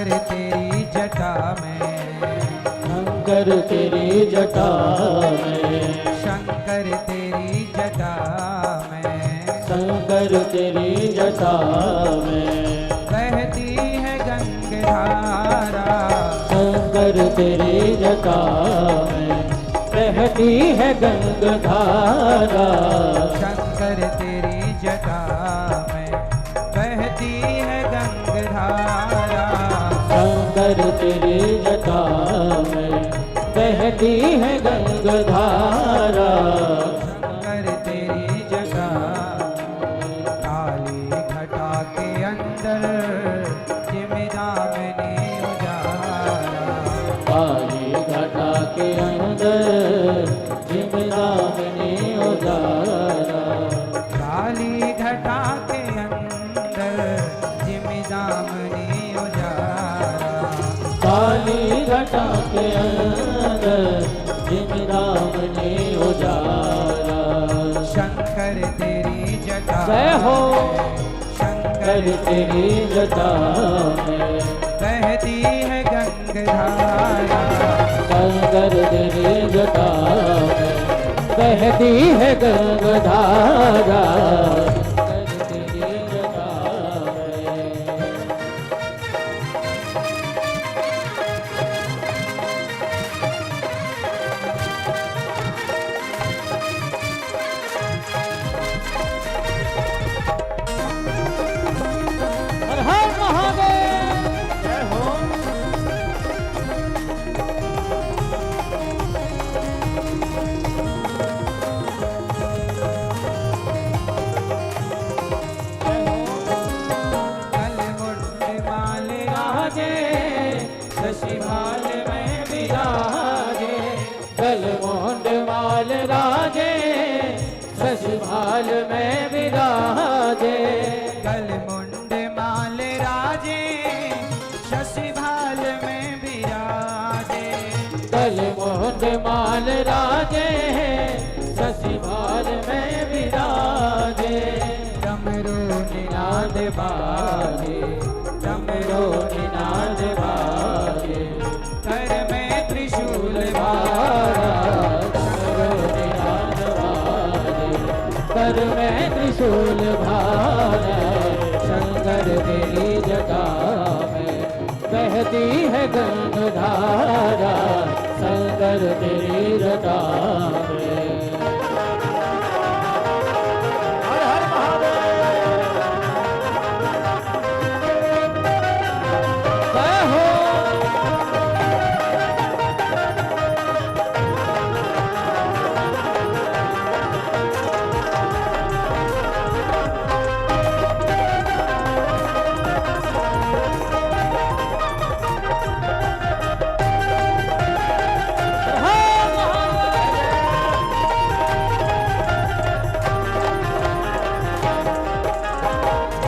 शंकर तेरी जटा में, शंकर तेरी जटा में, शंकर तेरी जटा में, शंकर तेरी जटा में बहती है गंगाधारा, शंकर तेरी जटा में बहती है गंगाधारा, शंकर तेरी जटा में बहती है गंगाधारा, शंकर तेरी जटा में बहती है गंगाधारा, शंकर तेरी जटा काली घटा के अंदर जिमिदामनी उजाला, काली घटा के अंदर जिमदामनी उजाला, काली घटा के अंदर जिमिदामनी उजाला, काली घटा के अंदर जिमदामनी उजाला, शंकर तेरी जटा जय हो शंकर कर तेरी जटा में बहती है गंगाधारा, शंकर तेरी जटा में बहती है गंगाधारा, शंकर तेरी जटा में हर हर महादेव जय हो कल मुंड माल राजे शशि भाल में विराजे, कल मोंड माल राजे शशि भाल में विराजे, कल मुंड माल राजे शशि भाल में विराजे, कल मोंड माल राजे शशि भाल में विराजे, डमरू निनाद बाजे, डमरू निनाद बाजे, कर में त्रिशूल भारा भारा, डमरू निनाद बाजे, कर में त्रिशूल भारा, शंकर तेरी जटा में बहती है गंगाधारा, शंकर तेरी जटा में हर हर महादेव जय हो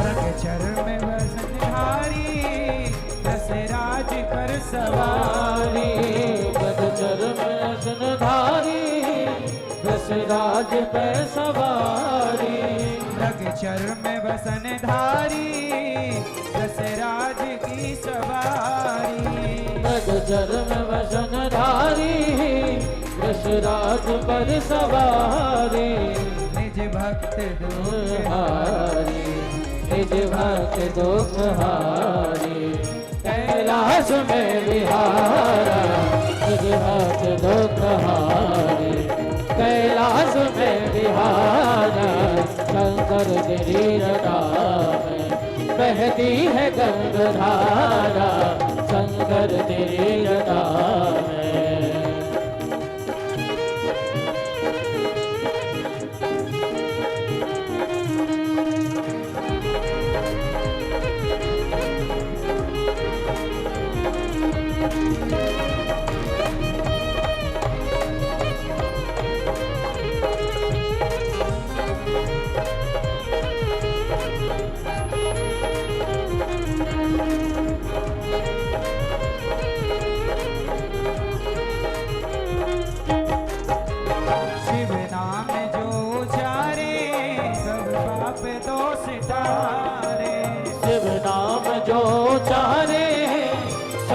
रगचर में वसनधारी दशराज पर सवारी, बदचर में सुनधारी दशराज पे सवारी, रगचर में वसनधारी दशराज की सवारी, बदचर में वसनधारी दशराज पर सवारी, निज भक्त दुख हारी निज भक्त दुख हारी, कैलाश में विहारा निज भक्त दुख हारी, कैलाश में विहारा, शंकर तेरी जटा में बहती है गंगाधारा, शंकर तेरी जटा में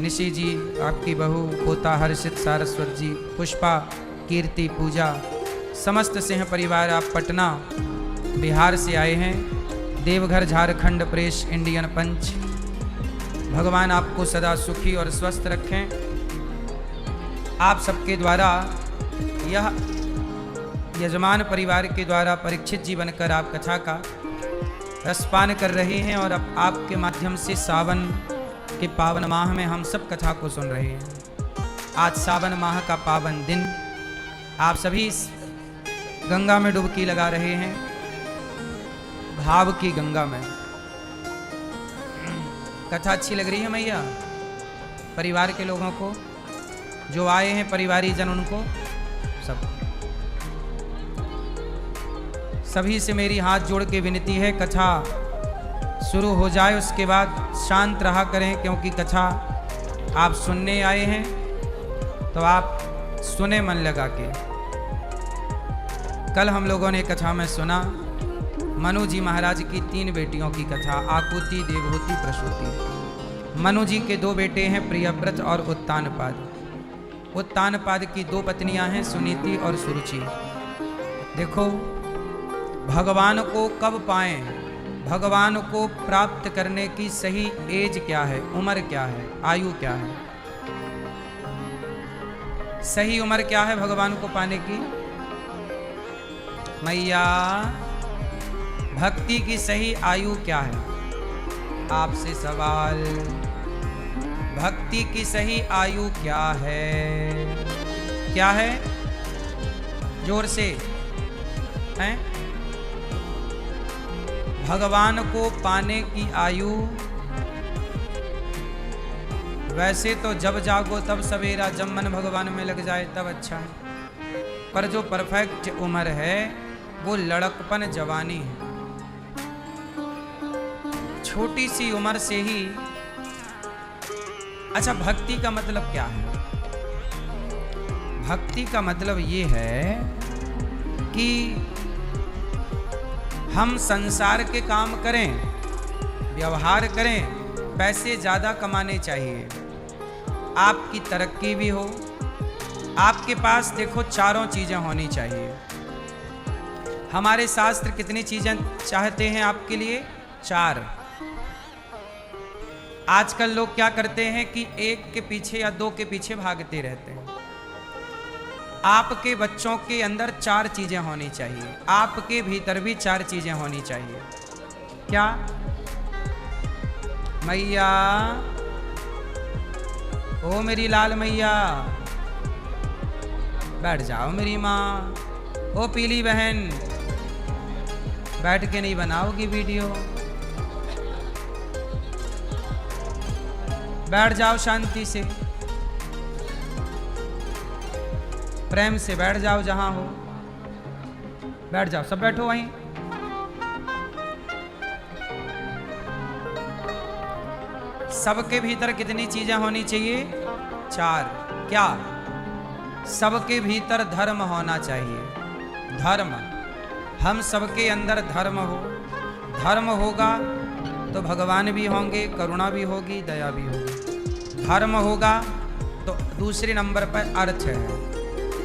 निशि जी, आपकी बहू, पोता हर्षित, सारस्वत जी, पुष्पा, कीर्ति, पूजा, समस्त सिंह परिवार, आप पटना बिहार से आए हैं। देवघर झारखंड प्रेस इंडियन पंच, भगवान आपको सदा सुखी और स्वस्थ रखें। आप सबके द्वारा यह यजमान परिवार के द्वारा परीक्षित जी बनकर आप कथा का रसपान कर रहे हैं और अब आपके माध्यम से सावन के पावन माह में हम सब कथा को सुन रहे हैं। आज सावन माह का पावन दिन, आप सभी इस गंगा में डुबकी लगा रहे हैं, भाव की गंगा में। कथा अच्छी लग रही है मैया? परिवार के लोगों को, जो आए हैं परिवारी जन, उनको सब सभी से मेरी हाथ जोड़ के विनती है, कथा शुरू हो जाए उसके बाद शांत रहा करें, क्योंकि कथा आप सुनने आए हैं तो आप सुने मन लगा के। कल हम लोगों ने कथा में सुना मनु जी महाराज की 3 बेटियों की कथा, आकुति, देवहूति, प्रसूति। मनु जी के 2 बेटे हैं, प्रियव्रत और उत्तानपाद। उत्तानपाद की 2 पत्नियां हैं, सुनीति और सुरुचि। देखो, भगवान को कब पाएं, भगवान को प्राप्त करने की सही एज क्या है, उम्र क्या है, आयु क्या है, सही उम्र क्या है भगवान को पाने की? मैया, भक्ति की सही आयु क्या है? आपसे सवाल, भक्ति की सही आयु क्या है? क्या है? जोर से हैं? भगवान को पाने की आयु, वैसे तो जब जागो तब सवेरा, जब मन भगवान में लग जाए तब अच्छा है, पर जो परफेक्ट उम्र है वो लड़कपन, जवानी है। छोटी सी उम्र से ही। अच्छा, भक्ति का मतलब क्या है? भक्ति का मतलब ये है कि हम संसार के काम करें, व्यवहार करें, पैसे ज़्यादा कमाने चाहिए, आपकी तरक्की भी हो, आपके पास देखो चारों चीज़ें होनी चाहिए। हमारे शास्त्र कितनी चीज़ें चाहते हैं आपके लिए? 4। आजकल लोग क्या करते हैं कि 1 के पीछे या 2 के पीछे भागते रहते हैं। आपके बच्चों के अंदर 4 चीजें होनी चाहिए, आपके भीतर भी 4 चीजें होनी चाहिए। क्या? मैया, ओ मेरी लाल मैया, बैठ जाओ मेरी माँ। ओ पीली बहन, बैठ के नहीं बनाओगी वीडियो, बैठ जाओ शांति से, प्रेम से बैठ जाओ, जहां हो बैठ जाओ, सब बैठो वहीं। सबके भीतर कितनी चीजें होनी चाहिए? 4। क्या? सबके भीतर धर्म होना चाहिए। धर्म, हम सबके अंदर धर्म हो, धर्म होगा तो भगवान भी होंगे, करुणा भी होगी, दया भी होगी। धर्म होगा तो दूसरे नंबर पर अर्थ है,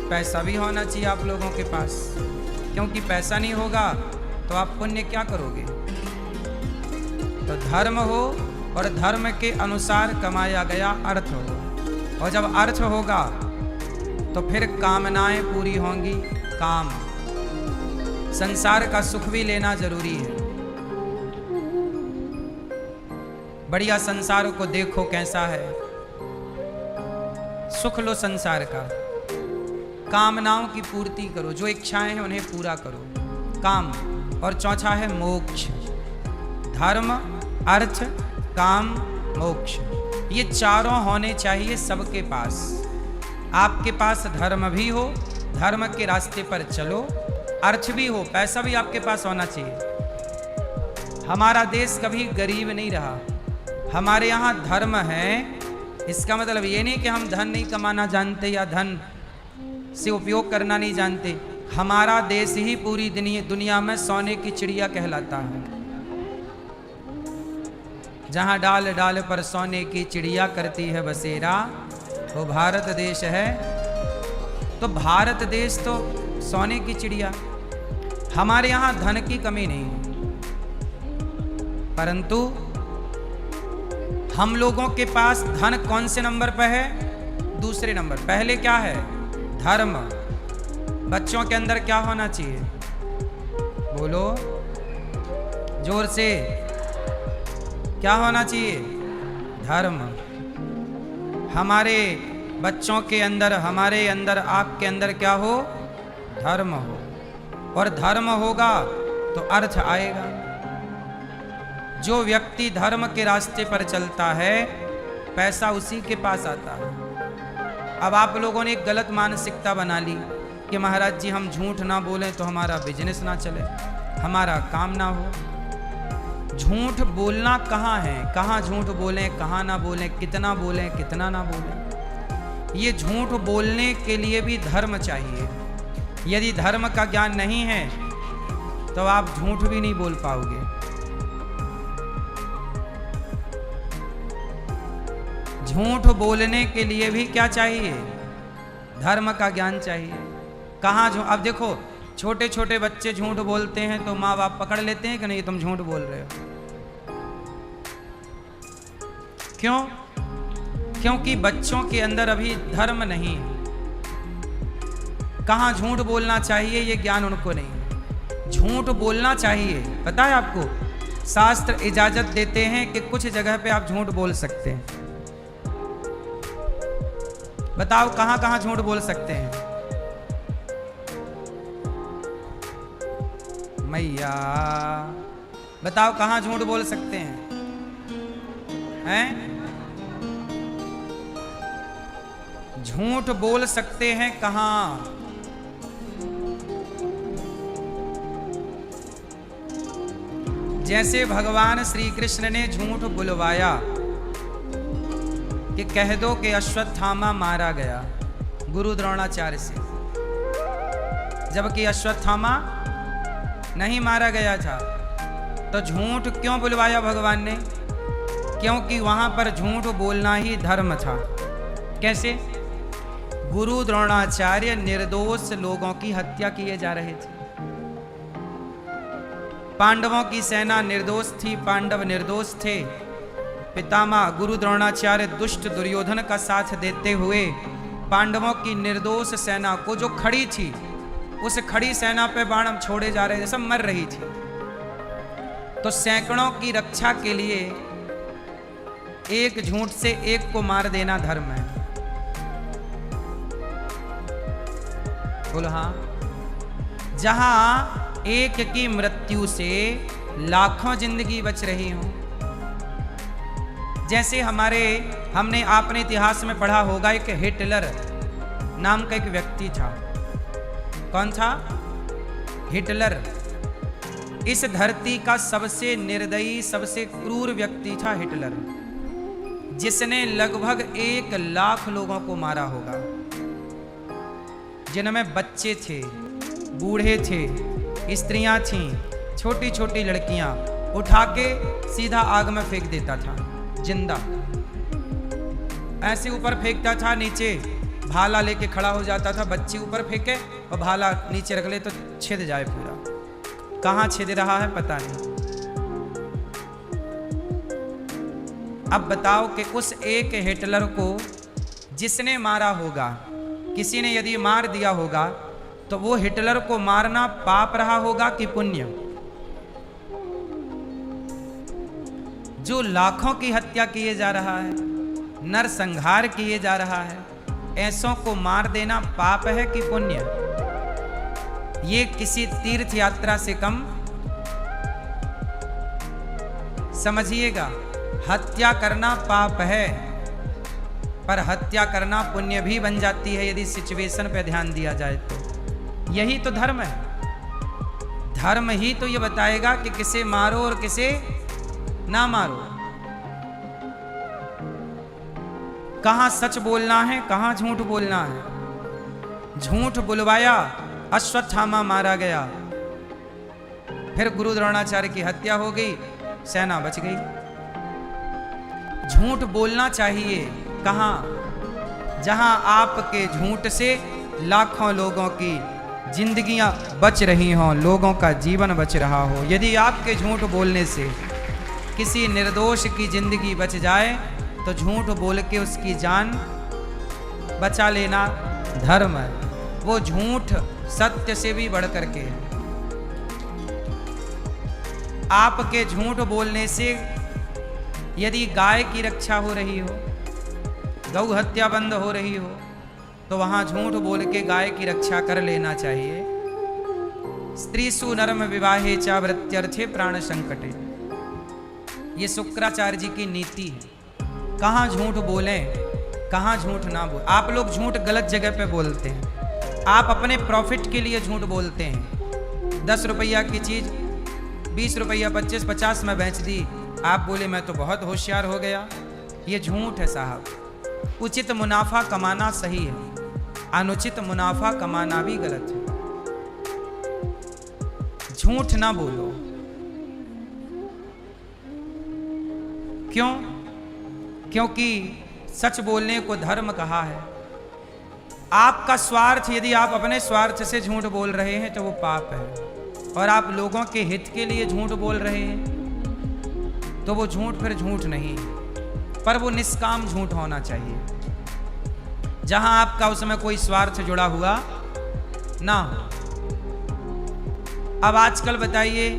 पैसा भी होना चाहिए आप लोगों के पास, क्योंकि पैसा नहीं होगा तो आप पुण्य क्या करोगे? तो धर्म हो और धर्म के अनुसार कमाया गया अर्थ हो, और जब अर्थ होगा तो फिर कामनाएं पूरी होंगी। काम, संसार का सुख भी लेना जरूरी है। बढ़िया संसार को देखो कैसा है, सुख लो संसार का, कामनाओं की पूर्ति करो, जो इच्छाएं हैं उन्हें पूरा करो, काम। और चौथा है मोक्ष। धर्म, अर्थ, काम, मोक्ष, ये चारों होने चाहिए सबके पास। आपके पास धर्म भी हो, धर्म के रास्ते पर चलो, अर्थ भी हो, पैसा भी आपके पास होना चाहिए। हमारा देश कभी गरीब नहीं रहा, हमारे यहाँ धर्म है। इसका मतलब ये नहीं कि हम धन नहीं कमाना जानते या धन से उपयोग करना नहीं जानते। हमारा देश ही पूरी दुनिया में सोने की चिड़िया कहलाता है। जहां डाल डाल पर सोने की चिड़िया करती है बसेरा, वो भारत देश है। तो भारत देश तो सोने की चिड़िया, हमारे यहां धन की कमी नहीं है, परंतु हम लोगों के पास धन कौन से नंबर पर है? दूसरे नंबर। पहले क्या है? धर्म। बच्चों के अंदर क्या होना चाहिए? बोलो जोर से, क्या होना चाहिए? धर्म। हमारे बच्चों के अंदर, हमारे अंदर, आपके अंदर क्या हो? धर्म हो। और धर्म होगा तो अर्थ आएगा। जो व्यक्ति धर्म के रास्ते पर चलता है, पैसा उसी के पास आता है। अब आप लोगों ने एक गलत मानसिकता बना ली कि महाराज जी हम झूठ ना बोलें तो हमारा बिजनेस ना चले, हमारा काम ना हो। झूठ बोलना कहाँ है? कहाँ झूठ बोलें, कहाँ ना बोलें, कितना बोलें, कितना ना बोलें? ये झूठ बोलने के लिए भी धर्म चाहिए। यदि धर्म का ज्ञान नहीं है तो आप झूठ भी नहीं बोल पाओगे। झूठ बोलने के लिए भी क्या चाहिए? धर्म का ज्ञान चाहिए। कहाँ झूठ? अब देखो, छोटे छोटे बच्चे झूठ बोलते हैं तो माँ बाप पकड़ लेते हैं कि नहीं तुम झूठ बोल रहे हो। क्यों? क्योंकि बच्चों के अंदर अभी धर्म नहीं है। कहाँ झूठ बोलना चाहिए ये ज्ञान उनको नहीं है। झूठ बोलना चाहिए, पता है आपको, शास्त्र इजाजत देते हैं कि कुछ जगह पे आप झूठ बोल सकते हैं। बताओ कहाँ कहाँ झूठ बोल सकते हैं? मैया बताओ कहाँ झूठ बोल सकते हैं? हैं? झूठ बोल सकते हैं कहाँ? जैसे भगवान श्री कृष्ण ने झूठ बुलवाया कि कह दो कि अश्वत्थामा मारा गया गुरु द्रोणाचार्य से, जबकि अश्वत्थामा नहीं मारा गया था। तो झूठ क्यों बुलवाया भगवान ने? क्योंकि वहां पर झूठ बोलना ही धर्म था। कैसे? गुरु द्रोणाचार्य निर्दोष लोगों की हत्या किए जा रहे थे। पांडवों की सेना निर्दोष थी, पांडव निर्दोष थे। पितामह गुरु द्रोणाचार्य दुष्ट दुर्योधन का साथ देते हुए पांडवों की निर्दोष सेना को, जो खड़ी थी, उस खड़ी सेना पे बाण छोड़े जा रहे थे, सब मर रही थी। तो सैकड़ों की रक्षा के लिए एक झूठ से एक को मार देना धर्म है। बोलो हाँ। जहां एक की मृत्यु से लाखों जिंदगी बच रही हूं। जैसे हमने आपने इतिहास में पढ़ा होगा, एक हिटलर नाम का एक व्यक्ति था। कौन था? हिटलर। इस धरती का सबसे निर्दयी, सबसे क्रूर व्यक्ति था हिटलर, जिसने लगभग 1 लाख लोगों को मारा होगा, जिनमें बच्चे थे, बूढ़े थे, स्त्रियां थीं, छोटी छोटी लड़कियां। उठा के सीधा आग में फेंक देता था, जिंदा। ऐसे ऊपर फेंकता था, नीचे भाला लेके खड़ा हो जाता था। बच्ची ऊपर फेंके और भाला नीचे रख ले तो छिद जाए पूरा। कहाँ छिद रहा है पता नहीं। अब बताओ कि उस एक हिटलर को जिसने मारा होगा, किसी ने यदि मार दिया होगा, तो वो हिटलर को मारना पाप रहा होगा कि पुण्य? जो लाखों की हत्या किए जा रहा है, नरसंहार किए जा रहा है, ऐसों को मार देना पाप है कि पुण्य? ये किसी तीर्थ यात्रा से कम? समझिएगा, हत्या करना पाप है, पर हत्या करना पुण्य भी बन जाती है यदि सिचुएशन पे ध्यान दिया जाए तो। यही तो धर्म है। धर्म ही तो ये बताएगा कि किसे मारो और किसे ना मारो, कहां सच बोलना है, कहां झूठ बोलना है। झूठ बुलवाया, अश्वत्थामा मारा गया, फिर गुरु द्रोणाचार्य की हत्या हो गई, सेना बच गई। झूठ बोलना चाहिए कहाँ? जहां आपके झूठ से लाखों लोगों की जिंदगियां बच रही हों, लोगों का जीवन बच रहा हो। यदि आपके झूठ बोलने से किसी निर्दोष की जिंदगी बच जाए तो झूठ बोल के उसकी जान बचा लेना धर्म है। वो झूठ सत्य से भी बढ़ करके है। आपके झूठ बोलने से यदि गाय की रक्षा हो रही हो, गौ हत्या बंद हो रही हो, तो वहां झूठ बोल के गाय की रक्षा कर लेना चाहिए। स्त्रीसु नरम विवाहे च वृत्यर्थे प्राण संकटे, ये शुक्राचार्य जी की नीति है। कहाँ झूठ बोलें, कहाँ झूठ ना बोल। आप लोग झूठ गलत जगह पे बोलते हैं। आप अपने प्रॉफिट के लिए झूठ बोलते हैं। 10 रुपया की चीज 20 रुपया 25-50 में बेच दी, आप बोले मैं तो बहुत होशियार हो गया। ये झूठ है साहब। उचित मुनाफा कमाना सही है, अनुचित मुनाफा कमाना भी गलत है। झूठ ना बोलो। क्यों? क्योंकि सच बोलने को धर्म कहा है। आपका स्वार्थ, यदि आप अपने स्वार्थ से झूठ बोल रहे हैं तो वो पाप है, और आप लोगों के हित के लिए झूठ बोल रहे हैं तो वो झूठ फिर झूठ नहीं, पर वो निष्काम झूठ होना चाहिए, जहां आपका उसमें कोई स्वार्थ जुड़ा हुआ ना हो। अब आजकल बताइए,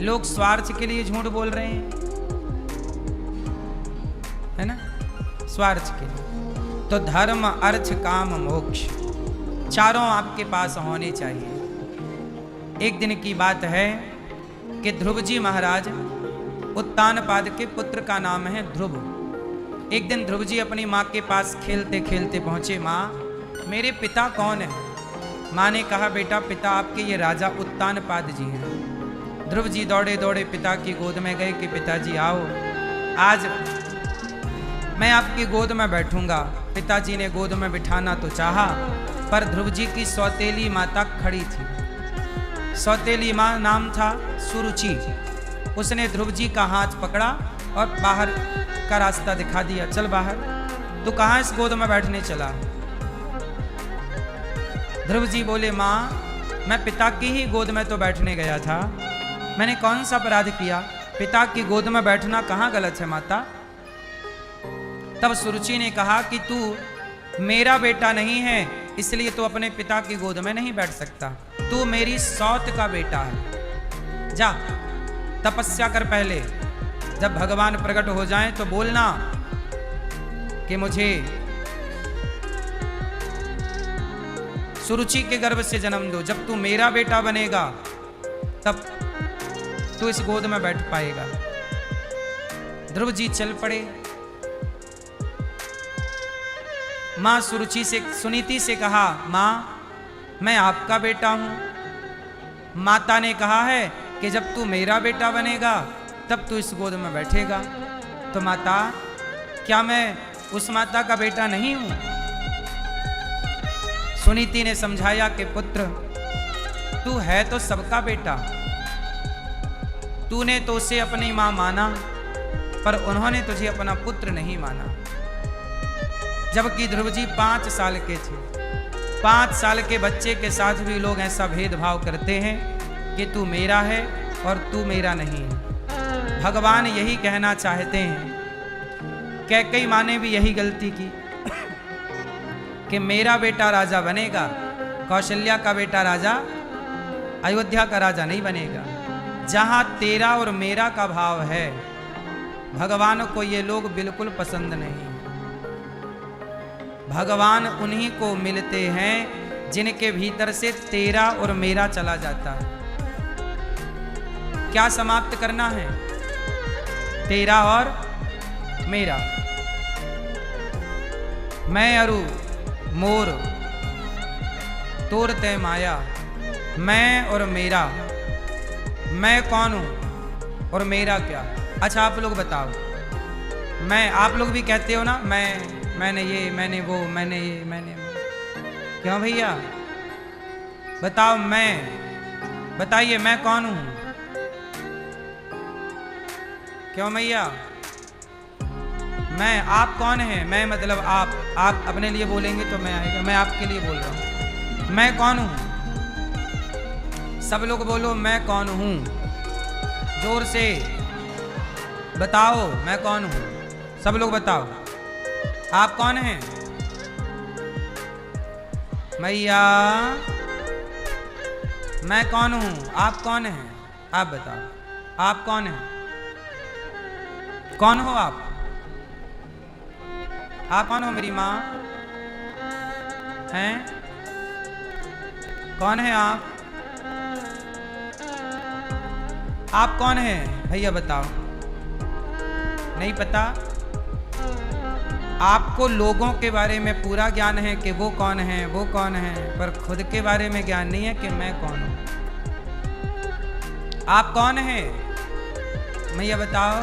लोग स्वार्थ के लिए झूठ बोल रहे हैं, है ना, स्वार्थ के लिए। तो धर्म, अर्थ, काम, मोक्ष चारों आपके पास होने चाहिए। एक दिन की बात है कि ध्रुव जी महाराज, उत्तानपाद के पुत्र का नाम है ध्रुव। एक दिन ध्रुव जी अपनी माँ के पास खेलते खेलते पहुँचे। माँ, मेरे पिता कौन है? माँ ने कहा, बेटा पिता आपके ये राजा उत्तानपाद जी हैं। ध्रुव जी दौड़े दौड़े पिता की गोद में गए कि पिताजी आओ, आज मैं आपकी गोद में बैठूंगा। पिताजी ने गोद में बिठाना तो चाहा, पर ध्रुव जी की सौतेली माता खड़ी थी। सौतेली माँ नाम था सुरुचि। उसने ध्रुव जी का हाथ पकड़ा और बाहर का रास्ता दिखा दिया, चल बाहर। तो कहाँ इस गोद में बैठने चला? ध्रुव जी बोले, माँ मैं पिता की ही गोद में तो बैठने गया था, मैंने कौन सा अपराध किया? पिता की गोद में बैठना कहाँ गलत है माता? तब सुरुचि ने कहा कि तू मेरा बेटा नहीं है, इसलिए तू अपने पिता की गोद में नहीं बैठ सकता। तू मेरी सौत का बेटा है। जा तपस्या कर पहले, जब भगवान प्रकट हो जाएं तो बोलना कि मुझे सुरुचि के गर्भ से जन्म दो। जब तू मेरा बेटा बनेगा तब तू इस गोद में बैठ पाएगा। ध्रुव जी चल पड़े। माँ सुरुचि से, सुनीति से कहा, माँ मैं आपका बेटा हूं। माता ने कहा है कि जब तू मेरा बेटा बनेगा तब तू इस गोद में बैठेगा। तो माता, क्या मैं उस माता का बेटा नहीं हूं? सुनीति ने समझाया कि पुत्र, तू है तो सबका बेटा। तूने तो उसे अपनी मां माना, पर उन्होंने तुझे अपना पुत्र नहीं माना। जबकि ध्रुव जी 5 साल के थे। 5 साल के बच्चे के साथ भी लोग ऐसा भेदभाव करते हैं कि तू मेरा है और तू मेरा नहीं है। भगवान यही कहना चाहते हैं। कैकेयी माँ ने भी यही गलती की कि मेरा बेटा राजा बनेगा, कौशल्या का बेटा राजा, अयोध्या का राजा नहीं बनेगा। जहां तेरा और मेरा का भाव है, भगवान को ये लोग बिल्कुल पसंद नहीं। भगवान उन्हीं को मिलते हैं जिनके भीतर से तेरा और मेरा चला जाता है। क्या समाप्त करना है? तेरा और मेरा। मैं अरु मोर तोरते माया, मैं और मेरा। मैं कौन हूं और मेरा क्या? अच्छा आप लोग बताओ। मैं, आप लोग भी कहते हो ना, मैंने ये, मैंने वो, मैंने ये, मैंने वो। क्यों भैया बताओ, मैं, बताइए मैं कौन हूं? क्यों भैया? मैं, आप कौन है? मैं मतलब आप अपने लिए बोलेंगे तो मैं आएगा। मैं आपके लिए बोल रहा हूँ। मैं कौन हूँ? सब लोग बोलो मैं कौन हूँ, जोर से बताओ मैं कौन हूँ। सब लोग बताओ आप कौन हैं? मैया मैं कौन हूँ, आप कौन हैं? आप बताओ आप कौन हैं? कौन हो आप? आप कौन हो मेरी माँ? हैं? कौन है आप? आप कौन हैं भैया बताओ। नहीं पता? आपको लोगों के बारे में पूरा ज्ञान है कि वो कौन है वो कौन है, पर खुद के बारे में ज्ञान नहीं है कि मैं कौन हूं। आप कौन हैं भैया बताओ।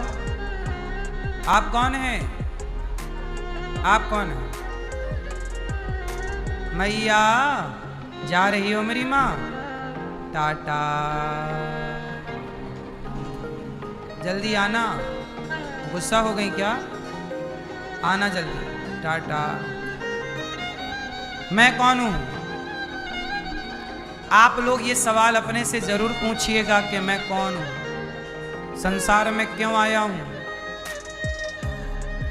आप कौन हैं? आप कौन हैं? मैया जा रही हो मेरी माँ? टाटा, जल्दी आना। गुस्सा हो गई क्या? आना जल्दी, टाटा। मैं कौन हूं? आप लोग ये सवाल अपने से जरूर पूछिएगा कि मैं कौन हूं, संसार में क्यों आया हूं,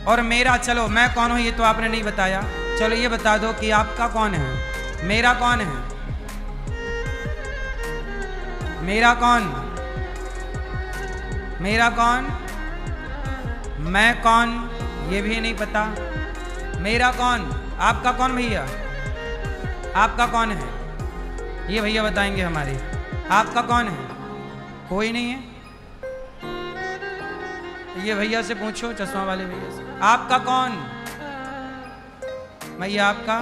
और मेरा, चलो मैं कौन हूं ये तो आपने नहीं बताया, चलो ये बता दो कि आपका कौन है, मेरा कौन है? मेरा कौन? मेरा कौन? मैं कौन ये भी नहीं पता। मेरा कौन? आपका कौन भैया? आपका कौन है? ये भैया बताएंगे हमारे। आपका कौन है? कोई नहीं है। ये भैया से पूछो, चश्मा वाले भैया से, आपका कौन? भैया आपका?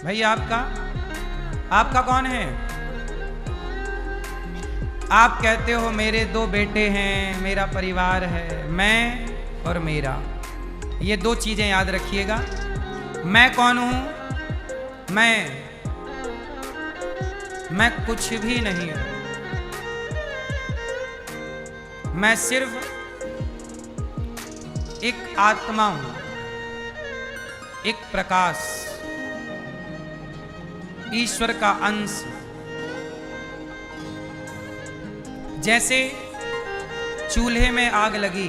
भैया आपका? आपका कौन है? आप कहते हो मेरे 2 बेटे हैं, मेरा परिवार है, मैं और मेरा। ये 2 चीजें याद रखिएगा। मैं कौन हूं? मैं कुछ भी नहीं हूं। मैं सिर्फ एक आत्मा हूं, एक प्रकाश, ईश्वर का अंश। जैसे चूल्हे में आग लगी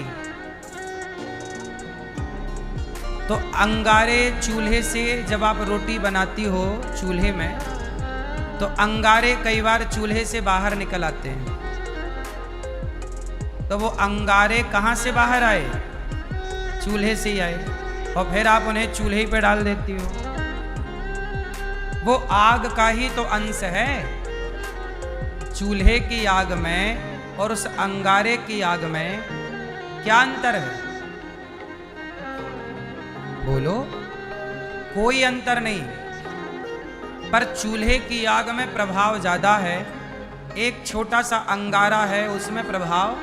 तो अंगारे चूल्हे से, जब आप रोटी बनाती हो चूल्हे में तो अंगारे कई बार चूल्हे से बाहर निकल आते हैं। तो वो अंगारे कहाँ से बाहर आए? चूल्हे से ही आए, और फिर आप उन्हें चूल्हे पे डाल देती हो। वो आग का ही तो अंश है। चूल्हे की आग में और उस अंगारे की आग में क्या अंतर है? बोलो। कोई अंतर नहीं, पर चूल्हे की आग में प्रभाव ज्यादा है। एक छोटा सा अंगारा है, उसमें प्रभाव,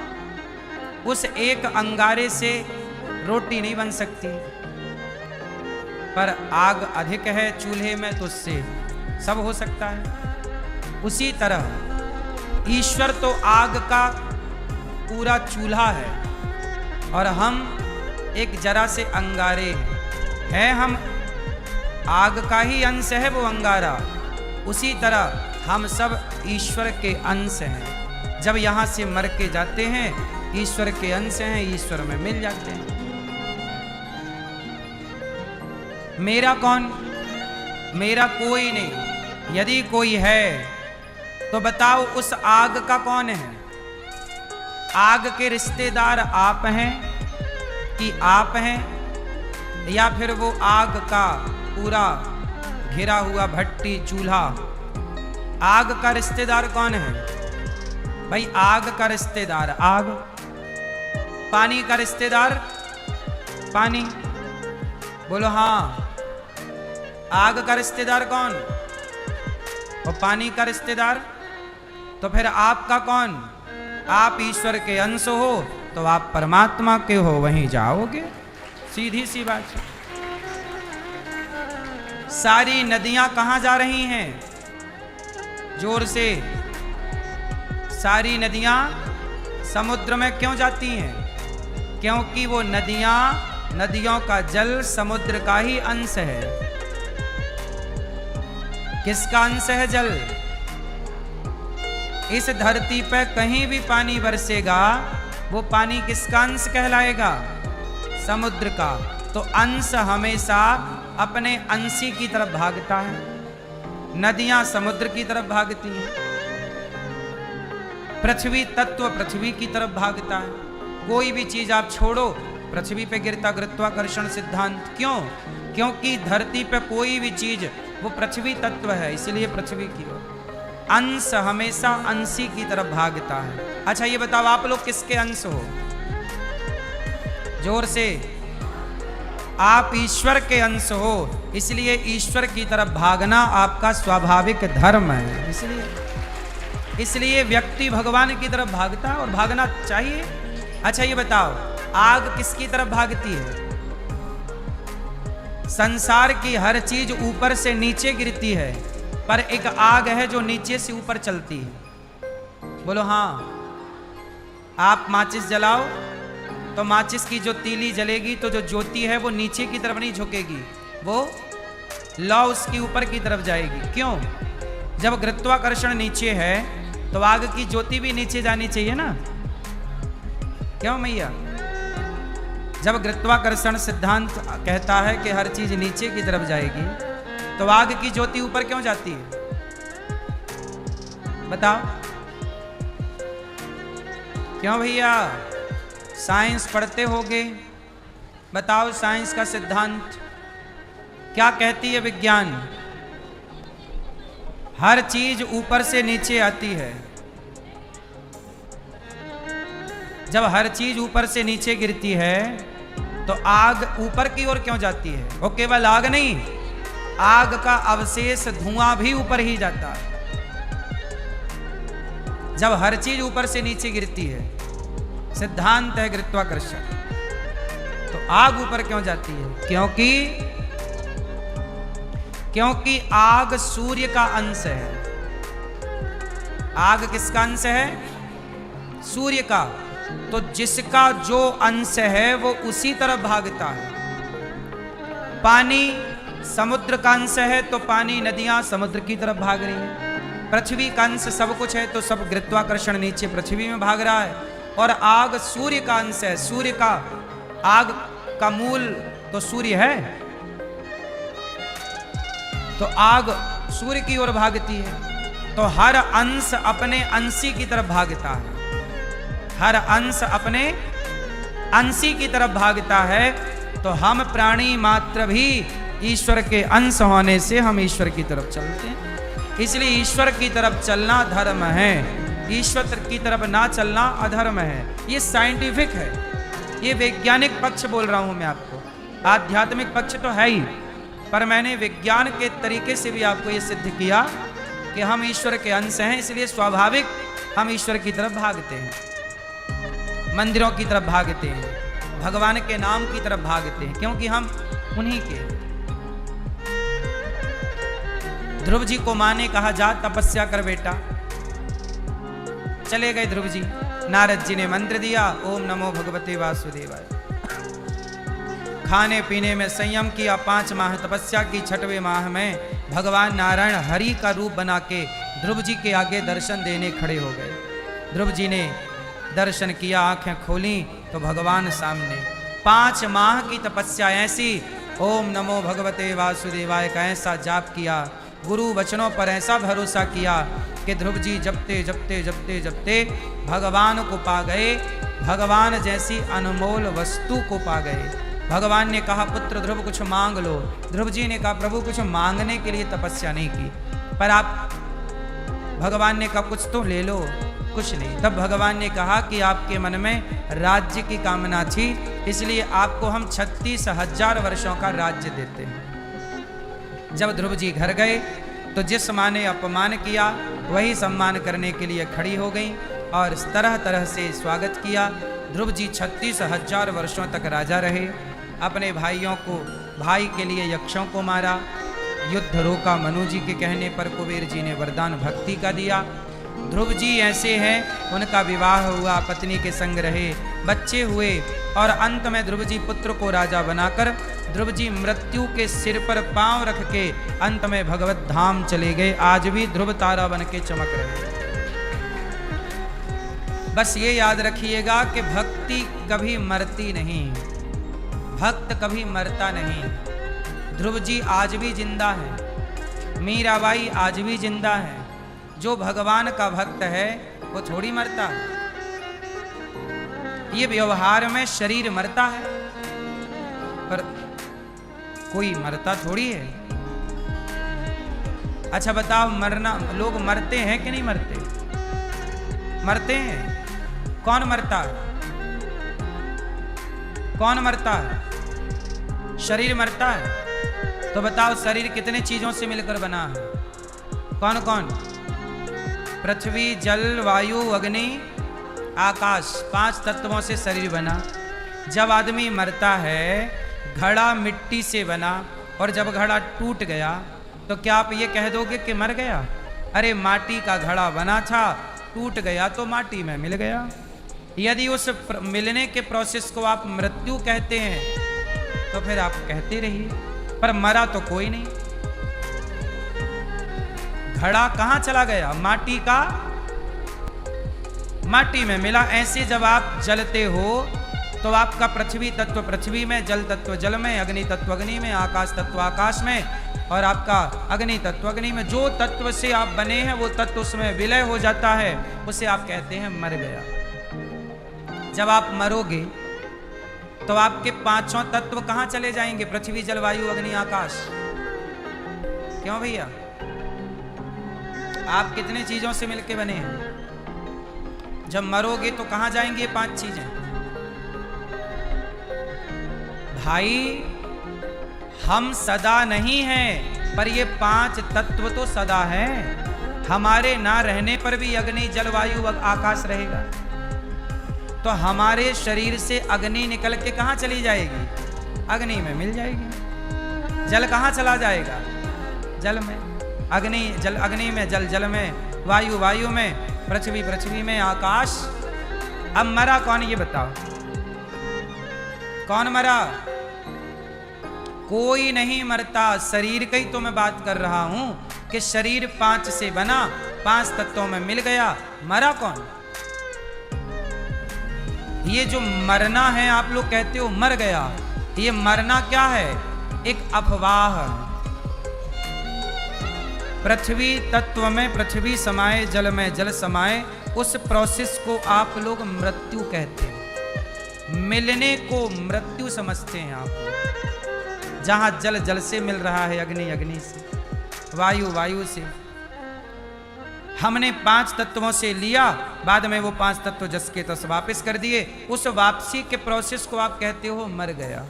उस एक अंगारे से रोटी नहीं बन सकती, पर आग अधिक है चूल्हे में तो उससे सब हो सकता है। उसी तरह ईश्वर तो आग का पूरा चूल्हा है और हम एक जरा से अंगारे हैं। हम आग का ही अंश है वो अंगारा। उसी तरह हम सब ईश्वर के अंश हैं। जब यहाँ से मर के जाते हैं ईश्वर के अंश हैं, ईश्वर में मिल जाते हैं। मेरा कौन? मेरा कोई नहीं। यदि कोई है तो बताओ उस आग का कौन है? आग के रिश्तेदार आप हैं कि आप हैं, या फिर वो आग का पूरा घिरा हुआ भट्टी चूल्हा? आग का रिश्तेदार कौन है भाई? आग का रिश्तेदार आग। पानी का रिश्तेदार पानी। बोलो हाँ। आग का रिश्तेदार कौन? और पानी का रिश्तेदार? तो फिर आपका कौन? आप ईश्वर के अंश हो तो आप परमात्मा के हो, वहीं जाओगे। सीधी सी बात है। सारी नदियां कहां जा रही हैं? जोर से। सारी नदियां समुद्र में क्यों जाती हैं? क्योंकि वो नदियों का जल समुद्र का ही अंश है। किसका अंश है जल? इस धरती पर कहीं भी पानी बरसेगा, वो पानी किसका अंश कहलाएगा? समुद्र का। तो अंश हमेशा अपने अंशी की तरफ भागता है। नदियां समुद्र की तरफ भागती हैं, पृथ्वी तत्व पृथ्वी की तरफ भागता है। कोई भी चीज आप छोड़ो, पृथ्वी पे गिरता गुरुत्वाकर्षण सिद्धांत। क्यों? क्योंकि धरती पे कोई भी चीज वो पृथ्वी तत्व है, इसलिए पृथ्वी की ओर। अंश हमेशा अंशी की तरफ भागता है। अच्छा ये बताओ, आप लोग किसके अंश हो? जोर से। आप ईश्वर के अंश हो, इसलिए ईश्वर की तरफ भागना आपका स्वाभाविक धर्म है। इसलिए व्यक्ति भगवान की तरफ भागता है और भागना चाहिए। अच्छा ये बताओ, आग किसकी तरफ भागती है? संसार की हर चीज ऊपर से नीचे गिरती है, पर एक आग है जो नीचे से ऊपर चलती है। बोलो हाँ। आप माचिस जलाओ तो माचिस की जो तीली जलेगी तो जो ज्योति है वो नीचे की तरफ नहीं झुकेगी, वो लौ उसकी ऊपर की तरफ जाएगी। क्यों? जब गुरुत्वाकर्षण नीचे है तो आग की ज्योति भी नीचे जानी चाहिए ना। क्यों मैया? जब गुरुत्वाकर्षण सिद्धांत कहता है कि हर चीज नीचे की तरफ जाएगी, तो आग की ज्योति ऊपर क्यों जाती है? बताओ क्यों भैया? साइंस पढ़ते होगे, बताओ साइंस का सिद्धांत क्या कहती है? विज्ञान हर चीज ऊपर से नीचे आती है। जब हर चीज ऊपर से नीचे गिरती है तो आग ऊपर की ओर क्यों जाती है? वो केवल आग नहीं, आग का अवशेष धुआं भी ऊपर ही जाता है। जब हर चीज ऊपर से नीचे गिरती है, सिद्धांत है गुरुत्वाकर्षण, तो आग ऊपर क्यों जाती है? क्योंकि आग सूर्य का अंश है। आग किसका अंश है? सूर्य का। तो जिसका जो अंश है वो उसी तरफ भागता है। पानी समुद्र का अंश है तो पानी, नदियां समुद्र की तरफ भाग रही हैं। पृथ्वी का अंश सब कुछ है तो सब गुरुत्वाकर्षण नीचे पृथ्वी में भाग रहा है। और आग सूर्य का अंश है। सूर्य का, आग का मूल तो सूर्य है, तो आग सूर्य की ओर भागती है। तो हर अंश अपने अंशी की तरफ भागता है। हर अंश अपने अंशी की तरफ भागता है। तो हम प्राणी मात्र भी ईश्वर के अंश होने से हम ईश्वर की तरफ चलते हैं। इसलिए ईश्वर की तरफ चलना धर्म है, ईश्वर की तरफ ना चलना अधर्म है। ये साइंटिफिक है, ये वैज्ञानिक पक्ष बोल रहा हूं मैं आपको। आध्यात्मिक पक्ष तो है ही, पर मैंने विज्ञान के तरीके से भी आपको ये सिद्ध किया कि हम ईश्वर के अंश हैं, इसलिए स्वाभाविक हम ईश्वर की तरफ भागते हैं, मंदिरों की तरफ भागते हैं, भगवान के नाम की तरफ भागते हैं, क्योंकि हम उन्हीं के। ध्रुव जी को माँ ने कहा जा तपस्या कर बेटा। चले गए ध्रुव जी। नारद जी ने मंत्र दिया, ओम नमो भगवते वासुदेवाय। खाने पीने में संयम किया। 5 माह तपस्या की। 6वें माह में भगवान नारायण हरि का रूप बना के ध्रुव जी के आगे दर्शन देने खड़े हो गए। ध्रुव जी ने दर्शन किया, आंखें खोली तो भगवान सामने। 5 माह की तपस्या ऐसी, ओम नमो भगवते वासुदेवाय का ऐसा जाप किया, गुरु वचनों पर ऐसा भरोसा किया कि ध्रुव जी जपते जपते जपते जपते भगवान को पा गए। भगवान जैसी अनमोल वस्तु को पा गए। भगवान ने कहा, पुत्र ध्रुव कुछ मांग लो। ध्रुव जी ने कहा, प्रभु कुछ मांगने के लिए तपस्या नहीं की, पर आप, भगवान ने कहा कुछ तो ले लो। कुछ नहीं। तब भगवान ने कहा कि आपके मन में राज्य की कामना थी, इसलिए आपको हम 36,000 वर्षों का राज्य देते हैं। जब ध्रुव जी घर गए तो जिस माँ ने अपमान किया वही सम्मान करने के लिए खड़ी हो गई और इस तरह तरह से स्वागत किया। ध्रुव जी 36,000 वर्षों तक राजा रहे। अपने भाइयों को, भाई के लिए यक्षों को मारा, युद्ध रोका। मनु जी के कहने पर कुबेर जी ने वरदान भक्ति का दिया। ध्रुव जी ऐसे हैं, उनका विवाह हुआ, पत्नी के संग रहे, बच्चे हुए और अंत में ध्रुव जी पुत्र को राजा बनाकर ध्रुव जी मृत्यु के सिर पर पांव रख के अंत में भगवत धाम चले गए। आज भी ध्रुव तारा बन के चमक रहे। बस ये याद रखिएगा कि भक्ति कभी मरती नहीं, भक्त कभी मरता नहीं। ध्रुव जी आज भी जिंदा है, मीराबाई आज भी जिंदा है। जो भगवान का भक्त है वो थोड़ी मरता है। ये व्यवहार में शरीर मरता है पर कोई मरता थोड़ी है। अच्छा बताओ, मरना, लोग मरते हैं कि नहीं मरते? मरते हैं। कौन मरता है? कौन मरता है? शरीर मरता है। तो बताओ शरीर कितने चीजों से मिलकर बना है? कौन कौन? पृथ्वी, जल, वायु, अग्नि, आकाश, 5 तत्वों से शरीर बना। जब आदमी मरता है, घड़ा मिट्टी से बना, और जब घड़ा टूट गया तो क्या आप ये कह दोगे कि मर गया? अरे माटी का घड़ा बना था, टूट गया तो माटी में मिल गया। यदि उस मिलने के प्रोसेस को आप मृत्यु कहते हैं तो फिर आप कहते रहिए, पर मरा तो कोई नहीं। घड़ा कहां चला गया? माटी का, माटी में मिला। ऐसे जब आप जलते हो तो आपका पृथ्वी तत्व पृथ्वी में, जल तत्व जल में, अग्नि तत्व अग्नि में, आकाश तत्व आकाश में, और आपका अग्नि तत्व अग्नि में। जो तत्व से आप बने हैं वो तत्व उसमें विलय हो जाता है, उसे आप कहते हैं मर गया। जब आप मरोगे तो आपके 5 तत्व कहां चले जाएंगे? पृथ्वी, जल, वायु, अग्नि, आकाश। क्यों भैया? आप कितने चीजों से मिलके बने हैं? जब मरोगे तो कहां जाएंगे ये 5 चीजें? भाई हम सदा नहीं हैं, पर ये 5 तत्व तो सदा हैं। हमारे ना रहने पर भी अग्नि, जल, वायु, आकाश रहेगा। तो हमारे शरीर से अग्नि निकल के कहां चली जाएगी? अग्नि में मिल जाएगी। जल कहां चला जाएगा? जल में। अग्नि, जल अग्नि में, जल जल में, वायु वायु में, पृथ्वी पृथ्वी में, आकाश। अब मरा कौन ये बताओ? कौन मरा? कोई नहीं मरता। शरीर की तो मैं बात कर रहा हूं कि शरीर 5 से बना, 5 तत्वों में मिल गया। मरा कौन? ये जो मरना है आप लोग कहते हो मर गया, ये मरना क्या है? एक अफवाह। पृथ्वी तत्व में पृथ्वी समाये, जल में जल समाये, उस प्रोसेस को आप लोग मृत्यु कहते हैं। मिलने को मृत्यु समझते हैं आप लोग। जहां जल जल से मिल रहा है, अग्नि अग्नि से, वायु वायु से। हमने 5 तत्वों से लिया, बाद में वो 5 तत्व जस के तस वापस कर दिए। उस वापसी के प्रोसेस को आप कहते हो मर गया।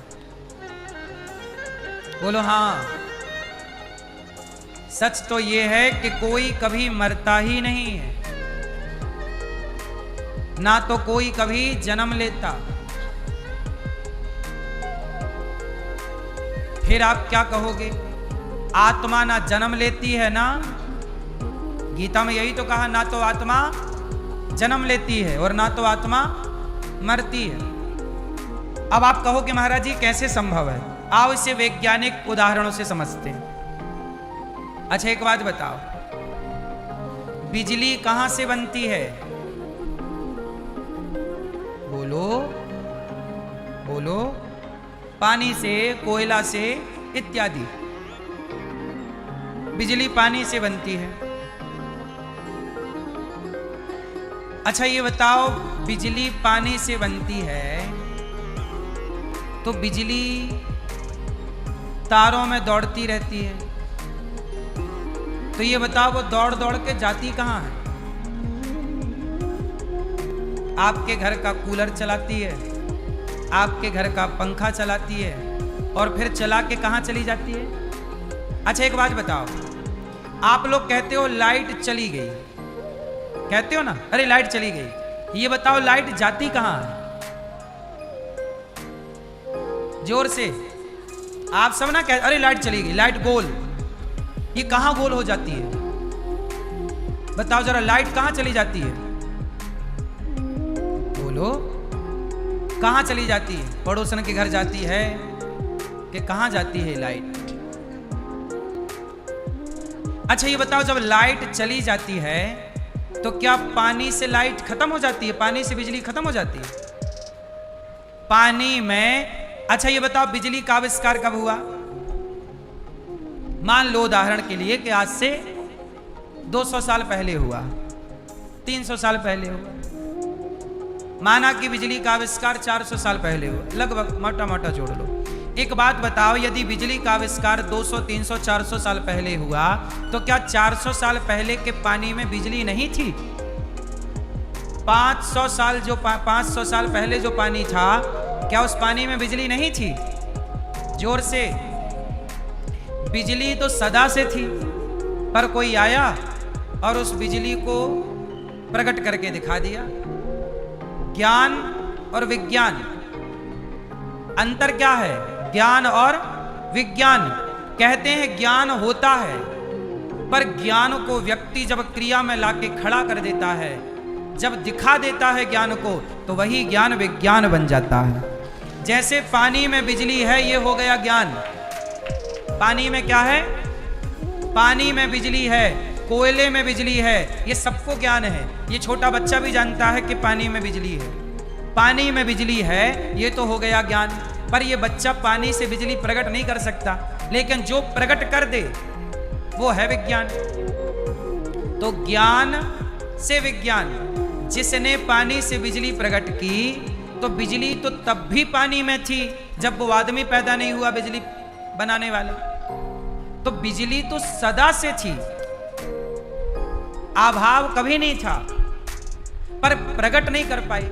बोलो हाँ। सच तो ये है कि कोई कभी मरता ही नहीं है, ना तो कोई कभी जन्म लेता। फिर आप क्या कहोगे? आत्मा ना जन्म लेती है ना, गीता में यही तो कहा, ना तो आत्मा जन्म लेती है और ना तो आत्मा मरती है। अब आप कहो कि महाराज जी कैसे संभव है? आओ इसे वैज्ञानिक उदाहरणों से समझते हैं। अच्छा एक बात बताओ, बिजली कहां से बनती है? बोलो बोलो। पानी से, कोयला से इत्यादि। बिजली पानी से बनती है। अच्छा ये बताओ, बिजली पानी से बनती है तो बिजली तारों में दौड़ती रहती है, तो ये बताओ वो दौड़ दौड़ के जाती कहां है? आपके घर का कूलर चलाती है, आपके घर का पंखा चलाती है, और फिर चला के कहां चली जाती है? अच्छा एक बात बताओ, आप लोग कहते हो लाइट चली गई, कहते हो ना, अरे लाइट चली गई। ये बताओ लाइट जाती कहां है? जोर से आप सब ना कहते अरे लाइट चली गई, लाइट गोल। ये कहां गोल हो जाती है? बताओ जरा, लाइट कहां चली जाती है? बोलो। कहाँ चली जाती है? पड़ोसन के घर जाती है कि कहाँ जाती है लाइट? अच्छा ये बताओ, जब लाइट चली जाती है तो क्या पानी से लाइट खत्म हो जाती है? पानी से बिजली खत्म हो जाती है? पानी में, अच्छा ये बताओ बिजली का आविष्कार कब हुआ? मान लो उदाहरण के लिए कि आज से 200 साल पहले हुआ, 300 साल पहले हुआ। माना कि बिजली का आविष्कार 400 साल पहले हुआ, लगभग मोटा मोटा जोड़ लो। एक बात बताओ, यदि बिजली का आविष्कार 200, 300, 400 साल पहले हुआ तो क्या 400 साल पहले के पानी में बिजली नहीं थी? 500 साल पहले जो पानी था, क्या उस पानी में बिजली नहीं थी? जोर से। बिजली तो सदा से थी, पर कोई आया और उस बिजली को प्रकट करके दिखा दिया। ज्ञान और विज्ञान, अंतर क्या है? ज्ञान और विज्ञान। कहते हैं ज्ञान होता है, पर ज्ञान को व्यक्ति जब क्रिया में लाके खड़ा कर देता है, जब दिखा देता है ज्ञान को, तो वही ज्ञान विज्ञान बन जाता है। जैसे पानी में बिजली है, ये हो गया ज्ञान। पानी में क्या है? पानी में बिजली है, कोयले में बिजली है, ये सबको ज्ञान है। ये छोटा बच्चा भी जानता है कि पानी में बिजली है। पानी में बिजली है, ये तो हो गया ज्ञान। पर ये बच्चा पानी से बिजली प्रकट नहीं कर सकता, लेकिन जो प्रकट कर दे वो है विज्ञान। तो ज्ञान से विज्ञान। जिसने पानी से बिजली प्रकट की, तो बिजली तो तब भी पानी में थी जब वो आदमी पैदा नहीं हुआ बिजली बनाने वाला। तो बिजली तो सदा से थी, अभाव कभी नहीं था, पर प्रकट नहीं कर पाई।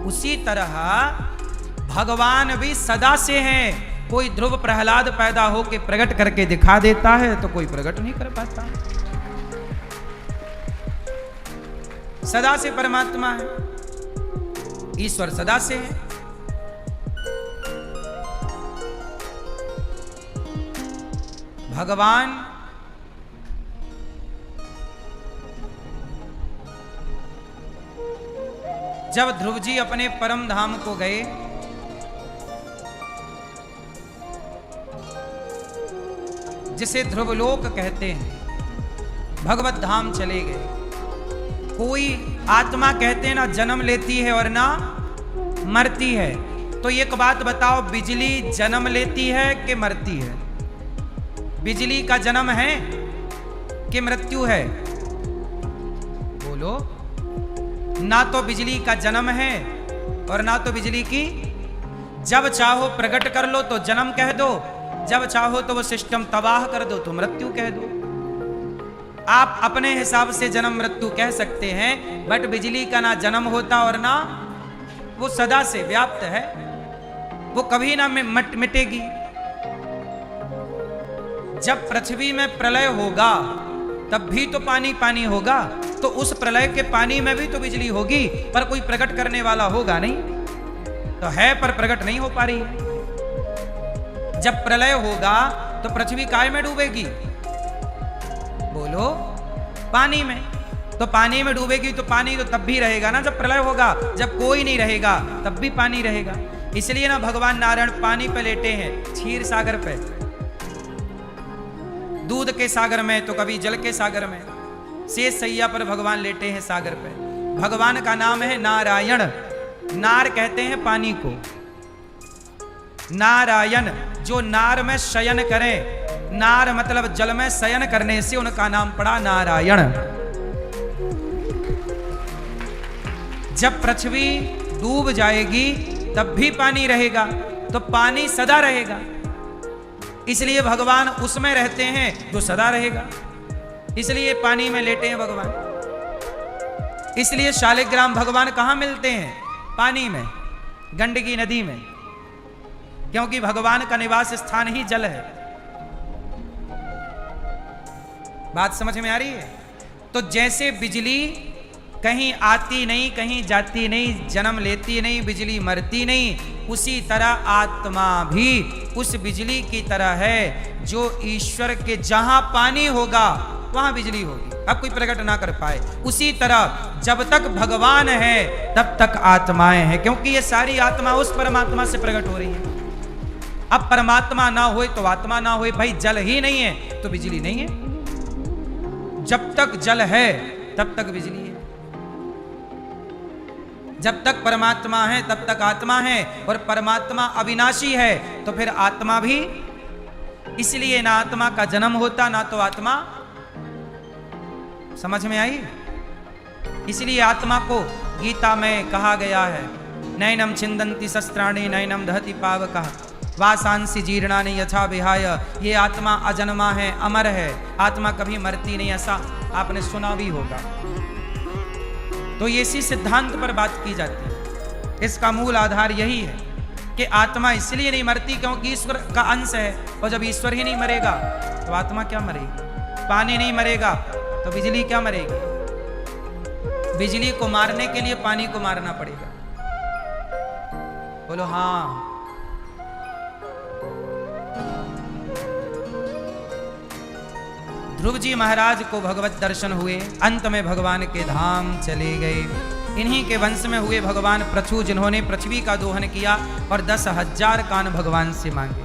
उसी तरह भगवान भी सदा से हैं। कोई ध्रुव प्रहलाद पैदा हो के प्रकट करके दिखा देता है, तो कोई प्रकट नहीं कर पाता। सदा से परमात्मा है, ईश्वर सदा से है। भगवान जब ध्रुव जी अपने परम धाम को गए, जिसे ध्रुवलोक कहते हैं, भगवत धाम चले गए। कोई आत्मा कहते हैं ना जन्म लेती है और ना मरती है। तो एक बात बताओ, बिजली जन्म लेती है कि मरती है? बिजली का जन्म है कि मृत्यु है? बोलो। ना तो बिजली का जन्म है और ना तो बिजली की, जब चाहो प्रकट कर लो तो जन्म कह दो, जब चाहो तो वो सिस्टम तबाह कर दो तो मृत्यु कह दो। आप अपने हिसाब से जन्म मृत्यु कह सकते हैं, बट बिजली का ना जन्म होता और ना, वो सदा से व्याप्त है, वो कभी ना मिटेगी। जब पृथ्वी में प्रलय होगा तब भी तो पानी पानी होगा, तो उस प्रलय के पानी में भी तो बिजली होगी, पर कोई प्रकट करने वाला होगा नहीं। तो है पर प्रकट नहीं हो पा रही है। जब प्रलय होगा तो पृथ्वी काय में डूबेगी? बोलो। पानी में। तो पानी में डूबेगी तो पानी तो तब भी रहेगा ना जब प्रलय होगा। जब कोई नहीं रहेगा तब भी पानी रहेगा। इसलिए ना भगवान नारायण पानी पे लेटे हैं, क्षीर सागर पे, दूध के सागर में तो कभी जल के सागर में। शेष सैया पर भगवान लेटे हैं सागर पे। भगवान का नाम है नारायण। नार कहते हैं पानी को, नारायण। जो नार में शयन करें, नार मतलब जल में शयन करने से उनका नाम पड़ा नारायण। जब पृथ्वी डूब जाएगी तब भी पानी रहेगा, तो पानी सदा रहेगा। इसलिए भगवान उसमें रहते हैं जो सदा रहेगा, इसलिए पानी में लेटे हैं भगवान। इसलिए शालिग्राम भगवान कहाँ मिलते हैं? पानी में, गंडकी नदी में, क्योंकि भगवान का निवास स्थान ही जल है। बात समझ में आ रही है? तो जैसे बिजली कहीं आती नहीं, कहीं जाती नहीं, जन्म लेती नहीं, बिजली मरती नहीं, उसी तरह आत्मा भी उस बिजली की तरह है जो ईश्वर के जहां पानी होगा वहां बिजली होगी। अब कोई प्रकट ना कर पाए। उसी तरह जब तक भगवान है तब तक आत्माएं हैं, क्योंकि ये सारी आत्मा उस परमात्मा से प्रकट हो रही है। अब परमात्मा ना होए तो आत्मा ना होए। भाई जल ही नहीं है तो बिजली नहीं है। जब तक जल है तब तक बिजली है। जब तक परमात्मा है तब तक आत्मा है, और परमात्मा अविनाशी है तो फिर आत्मा भी। इसलिए ना आत्मा का जन्म होता ना तो आत्मा। समझ में आई? इसलिए आत्मा को गीता में कहा गया है, नैनम छिंदन्ति शस्त्राणि नैनम दहति पावकः वासांसि जीर्णानि यथा विहाय। ये आत्मा अजन्मा है, अमर है, आत्मा कभी मरती नहीं, ऐसा आपने सुना भी होगा। तो ये इसी सिद्धांत पर बात की जाती है। इसका मूल आधार यही है कि आत्मा इसलिए नहीं मरती क्योंकि ईश्वर का अंश है, और जब ईश्वर ही नहीं मरेगा तो आत्मा क्या मरेगी? पानी नहीं मरेगा तो बिजली क्या मरेगी? बिजली को मारने के लिए पानी को मारना पड़ेगा। बोलो हाँ। ध्रुव जी महाराज को भगवत दर्शन हुए, अंत में भगवान के धाम चले गए। इन्हीं के वंश में हुए भगवान पृथु, जिन्होंने पृथ्वी का दोहन किया और 10,000 कान भगवान से मांगे।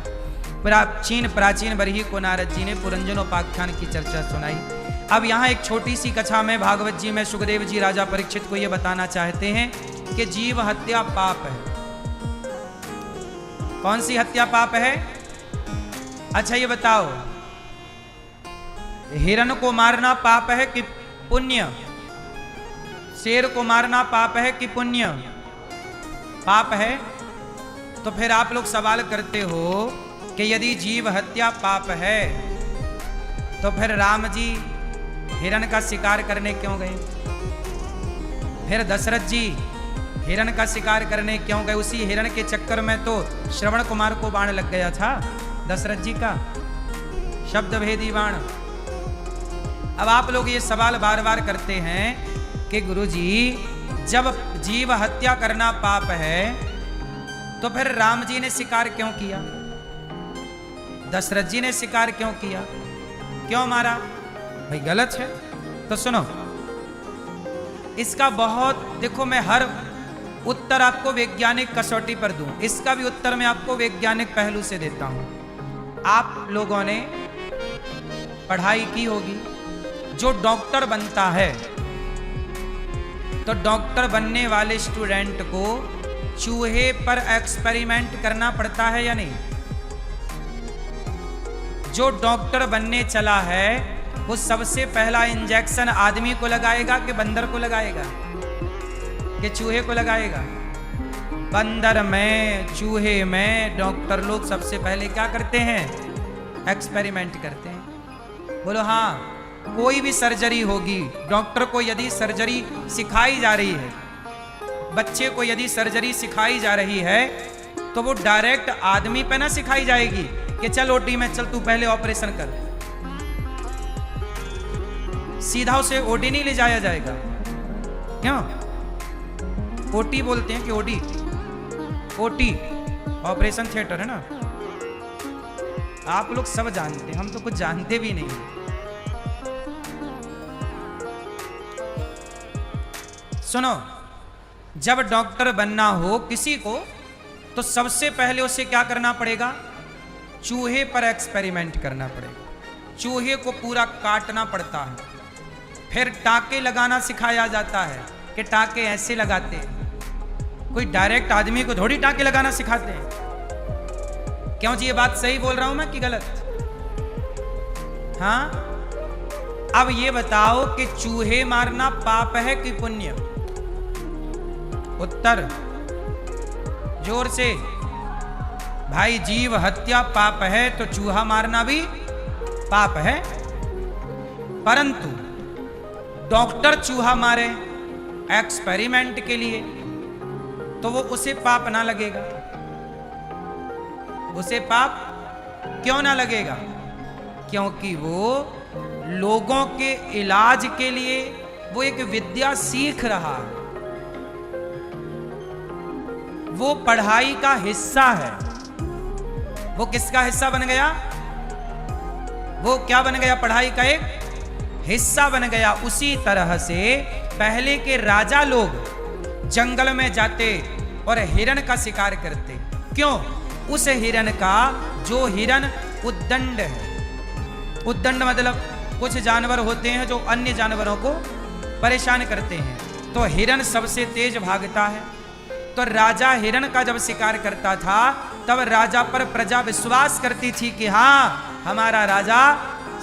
प्राचीन बरही को नारद जी ने पुरंजनोपाख्यान की चर्चा सुनाई। अब यहाँ एक छोटी सी कथा में भागवत जी में सुखदेव जी राजा परीक्षित को यह बताना चाहते हैं कि जीव हत्या पाप है। कौन सी हत्या पाप है? अच्छा ये बताओ, हिरण को मारना पाप है कि पुण्य? शेर को मारना पाप है कि पुण्य? पाप है। तो फिर आप लोग सवाल करते हो कि यदि जीव हत्या पाप है तो फिर राम जी हिरण का शिकार करने क्यों गए? फिर दशरथ जी हिरण का शिकार करने क्यों गए? उसी हिरण के चक्कर में तो श्रवण कुमार को बाण लग गया था, दशरथ जी का शब्द भेदी बाण। अब आप लोग ये सवाल बार बार करते हैं कि गुरुजी जब जीव हत्या करना पाप है तो फिर राम जी ने शिकार क्यों किया? दशरथ जी ने शिकार क्यों किया? क्यों मारा? भाई गलत है। तो सुनो, इसका बहुत, देखो मैं हर उत्तर आपको वैज्ञानिक कसौटी पर दूं, इसका भी उत्तर मैं आपको वैज्ञानिक पहलू से देता हूं। आप लोगों ने पढ़ाई की होगी। जो डॉक्टर बनता है तो डॉक्टर बनने वाले स्टूडेंट को चूहे पर एक्सपेरिमेंट करना पड़ता है या नहीं? जो डॉक्टर बनने चला है वो सबसे पहला इंजेक्शन आदमी को लगाएगा कि बंदर को लगाएगा कि चूहे को लगाएगा? बंदर में, चूहे में डॉक्टर लोग सबसे पहले क्या करते हैं? एक्सपेरिमेंट करते हैं। बोलो हाँ। कोई भी सर्जरी होगी, डॉक्टर को यदि सर्जरी सिखाई जा रही है, बच्चे को यदि सर्जरी सिखाई जा रही है तो वो डायरेक्ट आदमी पे ना सिखाई जाएगी कि चल ओटी में चल, तू पहले ऑपरेशन कर। सीधा उसे ओटी नहीं ले जाया जाएगा। क्यों? ओटी बोलते हैं कि ओडी, ओटी ऑपरेशन थिएटर है ना। आप लोग सब जानते हैं, हम तो कुछ जानते भी नहीं। सुनो, जब डॉक्टर बनना हो किसी को तो सबसे पहले उसे क्या करना पड़ेगा? चूहे पर एक्सपेरिमेंट करना पड़ेगा। चूहे को पूरा काटना पड़ता है, फिर टाके लगाना सिखाया जाता है कि टाके ऐसे लगाते हैं। कोई डायरेक्ट आदमी को थोड़ी टाके लगाना सिखाते हैं। क्यों जी, ये बात सही बोल रहा हूं मैं कि गलत? हाँ। अब ये बताओ कि चूहे मारना पाप है कि पुण्य? उत्तर जोर से। भाई जीव हत्या पाप है तो चूहा मारना भी पाप है, परंतु डॉक्टर चूहा मारे एक्सपेरिमेंट के लिए तो वो उसे पाप ना लगेगा। उसे पाप क्यों ना लगेगा? क्योंकि वो लोगों के इलाज के लिए वो एक विद्या सीख रहा है। वो पढ़ाई का हिस्सा है। वो किसका हिस्सा बन गया? वो क्या बन गया? पढ़ाई का एक हिस्सा बन गया। उसी तरह से पहले के राजा लोग जंगल में जाते और हिरण का शिकार करते। क्यों? उस हिरण का, जो हिरण उद्दंड है, उद्दंड मतलब कुछ जानवर होते हैं जो अन्य जानवरों को परेशान करते हैं, तो हिरण सबसे तेज भागता है। तो राजा हिरण का जब शिकार करता था तब राजा पर प्रजा विश्वास करती थी कि हाँ, हमारा राजा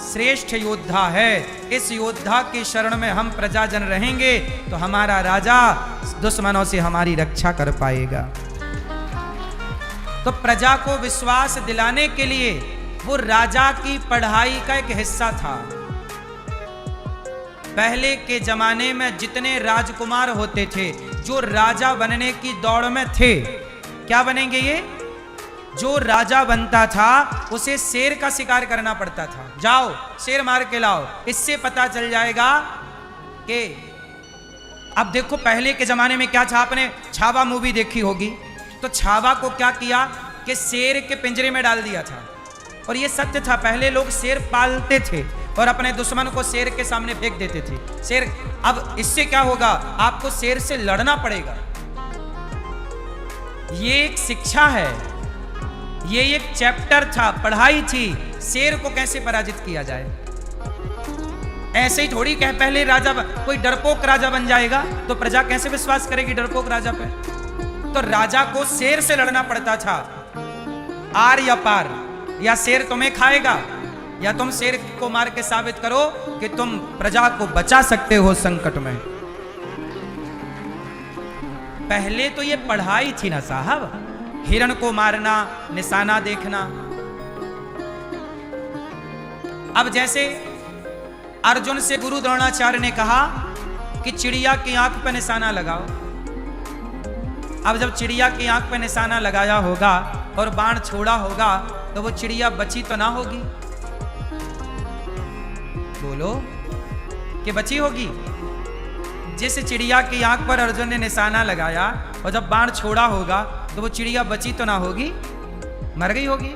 श्रेष्ठ योद्धा है, इस योद्धा की शरण में हम प्रजाजन रहेंगे तो हमारा राजा दुश्मनों से हमारी रक्षा कर पाएगा। तो प्रजा को विश्वास दिलाने के लिए वो राजा की पढ़ाई का एक हिस्सा था। पहले के जमाने में जितने राजकुमार होते थे, जो राजा बनने की दौड़ में थे, क्या बनेंगे ये? जो राजा बनता था उसे शेर का शिकार करना पड़ता था। जाओ शेर मार के लाओ, इससे पता चल जाएगा कि अब देखो पहले के जमाने में क्या था, आपने छावा मूवी देखी होगी, तो छावा को क्या किया कि शेर के पिंजरे में डाल दिया था। और ये सत्य था, पहले लोग शेर पालते थे और अपने दुश्मन को शेर के सामने फेंक देते थे। शेर, अब इससे क्या होगा, आपको शेर से लड़ना पड़ेगा। ये एक शिक्षा है, ये एक चैप्टर था, पढ़ाई थी, शेर को कैसे पराजित किया जाए। ऐसे ही थोड़ी कह पहले राजा कोई डरपोक राजा बन जाएगा तो प्रजा कैसे विश्वास करेगी डरपोक राजा पे। तो राजा को शेर से लड़ना पड़ता था, आर या पार, या शेर तुम्हें खाएगा या तुम शेर को मार के साबित करो कि तुम प्रजा को बचा सकते हो संकट में। पहले तो ये पढ़ाई थी ना साहब, हिरण को मारना, निशाना देखना। अब जैसे अर्जुन से गुरु द्रोणाचार्य ने कहा कि चिड़िया की आंख पर निशाना लगाओ। अब जब चिड़िया की आंख पर निशाना लगाया होगा और बाण छोड़ा होगा तो वो चिड़िया बची तो ना होगी? बोलो कि बची होगी? जिस चिड़िया की आंख पर अर्जुन ने निशाना लगाया और जब बाण छोड़ा होगा तो वो चिड़िया बची तो ना होगी, मर गई होगी।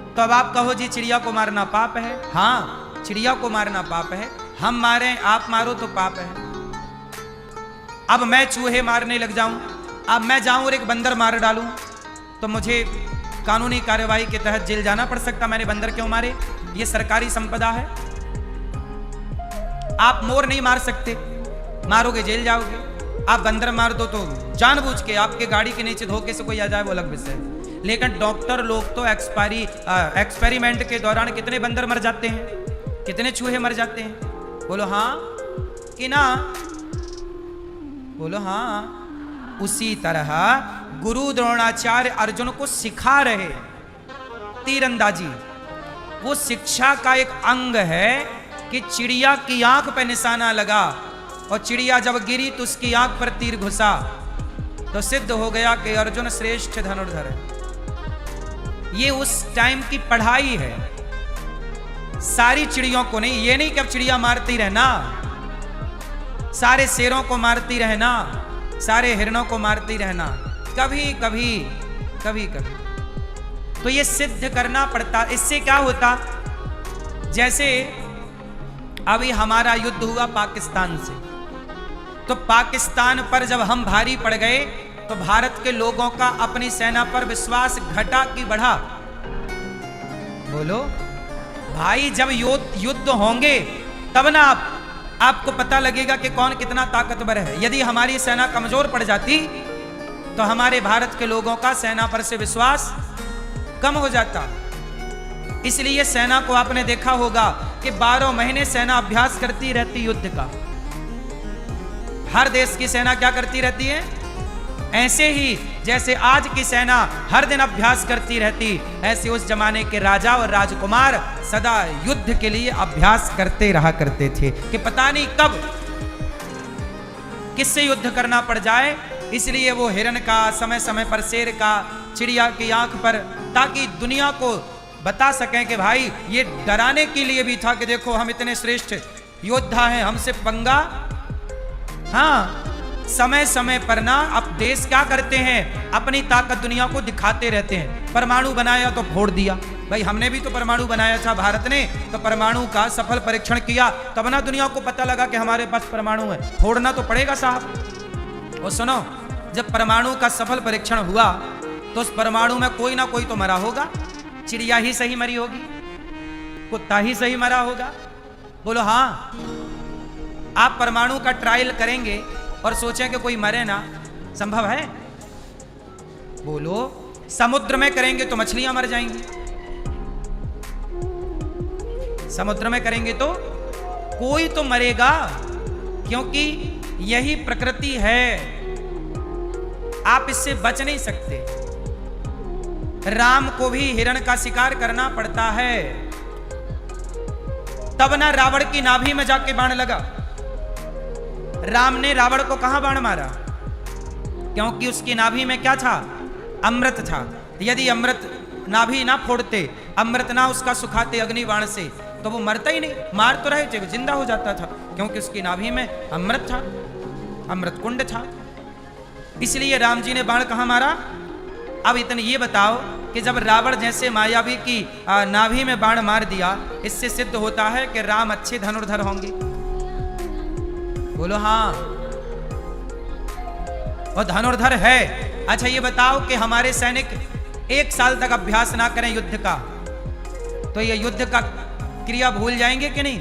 तो अब आप कहो जी चिड़िया को मारना पाप है। हाँ, चिड़िया को मारना पाप है, हम मारें आप मारो तो पाप है। अब मैं चूहे मारने लग जाऊं, अब मैं जाऊं और एक बंदर मार डालूं तो मुझे कानूनी कार्यवाही के तहत जेल जाना पड़ सकता। मैंने बंदर क्यों मारे? ये सरकारी संपदा है। आप मोर नहीं मार सकते, मारोगे जेल जाओगे। आप बंदर मार दो तो जानबूझ के आपके गाड़ी के नीचे धोखे से कोई आ जाए वो अलग विषय है। लेकिन डॉक्टर लोग तो एक्सपेरिमेंट के दौरान कितने बंदर मर जाते हैं, कितने चूहे मर जाते हैं। बोलो हाँ कि ना? बोलो हाँ। उसी तरह गुरु द्रोणाचार्य अर्जुन को सिखा रहे तीरंदाजी। वो शिक्षा का एक अंग है कि चिड़िया की आंख पर निशाना लगा और चिड़िया जब गिरी तो उसकी आंख पर तीर घुसा तो सिद्ध हो गया कि अर्जुन श्रेष्ठ धनुर्धर है। ये उस टाइम की पढ़ाई है। सारी चिड़ियों को नहीं, ये नहीं कि अब चिड़िया मारती रहना, सारे शेरों को मारती रहना, सारे हिरणों को मारती रहना, कभी कभी कभी कभी तो ये सिद्ध करना पड़ता। इससे क्या होता, जैसे अभी हमारा युद्ध हुआ पाकिस्तान से, तो पाकिस्तान पर जब हम भारी पड़ गए तो भारत के लोगों का अपनी सेना पर विश्वास घटा कि बढ़ा? बोलो भाई, जब युद्ध होंगे तब ना आपको पता लगेगा कि कौन कितना ताकतवर है। यदि हमारी सेना कमजोर पड़ जाती तो हमारे भारत के लोगों का सेना पर से विश्वास कम हो जाता। इसलिए सेना को आपने देखा होगा कि 12 महीने सेना अभ्यास करती रहती युद्ध का। हर देश की सेना क्या करती रहती है? ऐसे ही जैसे आज की सेना हर दिन अभ्यास करती रहती, ऐसे उस जमाने के राजा और राजकुमार सदा युद्ध के लिए अभ्यास करते रहा करते थे कि पता नहीं कब किससे युद्ध करना पड़ जाए। इसलिए वो हिरण का, समय समय पर शेर का, चिड़िया की आंख पर, ताकि दुनिया को बता सकें कि भाई ये डराने के लिए भी था कि देखो हम इतने श्रेष्ठ योद्धा हैं, हमसे पंगा। हाँ, समय समय पर ना अब देश क्या करते हैं, अपनी ताकत दुनिया को दिखाते रहते हैं। परमाणु बनाया तो फोड़ दिया, भाई हमने भी तो परमाणु बनाया था, भारत ने तो परमाणु का सफल परीक्षण किया, तब ना दुनिया को पता लगा कि हमारे पास परमाणु है। फोड़ना तो पड़ेगा साहब। और सुनो, जब परमाणु का सफल परीक्षण हुआ तो उस परमाणु में कोई ना कोई तो मरा होगा। चिड़िया ही सही मरी होगी, कुत्ता ही सही मरा होगा। बोलो हाँ। आप परमाणु का ट्रायल करेंगे और सोचें कि कोई मरे ना, संभव है? बोलो। समुद्र में करेंगे तो मछलियां मर जाएंगी, समुद्र में करेंगे तो कोई तो मरेगा, क्योंकि यही प्रकृति है, आप इससे बच नहीं सकते। राम को भी हिरण का शिकार करना पड़ता है, तब ना रावण की नाभि में जाके बाण लगा। राम ने रावण को कहां बाण मारा? क्योंकि उसकी नाभि में क्या था? अमृत था। यदि अमृत नाभि ना फोड़ते, अमृत ना उसका सुखाते अग्नि बाण से, तो वो मरता ही नहीं। मार तो रहे थे, वो जिंदा हो जाता था, क्योंकि उसकी नाभि में अमृत था, अमृत कुंड था। इसलिए राम जी ने बाण कहां मारा? अब इतने ये बताओ कि जब रावण जैसे मायावी की नाभि में बाण मार दिया, इससे सिद्ध होता है कि राम अच्छे धनुर्धर होंगे। बोलो हाँ। और धनुर्धर है। अच्छा ये बताओ कि हमारे सैनिक 1 साल तक अभ्यास ना करें युद्ध का, तो ये युद्ध का क्रिया भूल जाएंगे कि नहीं?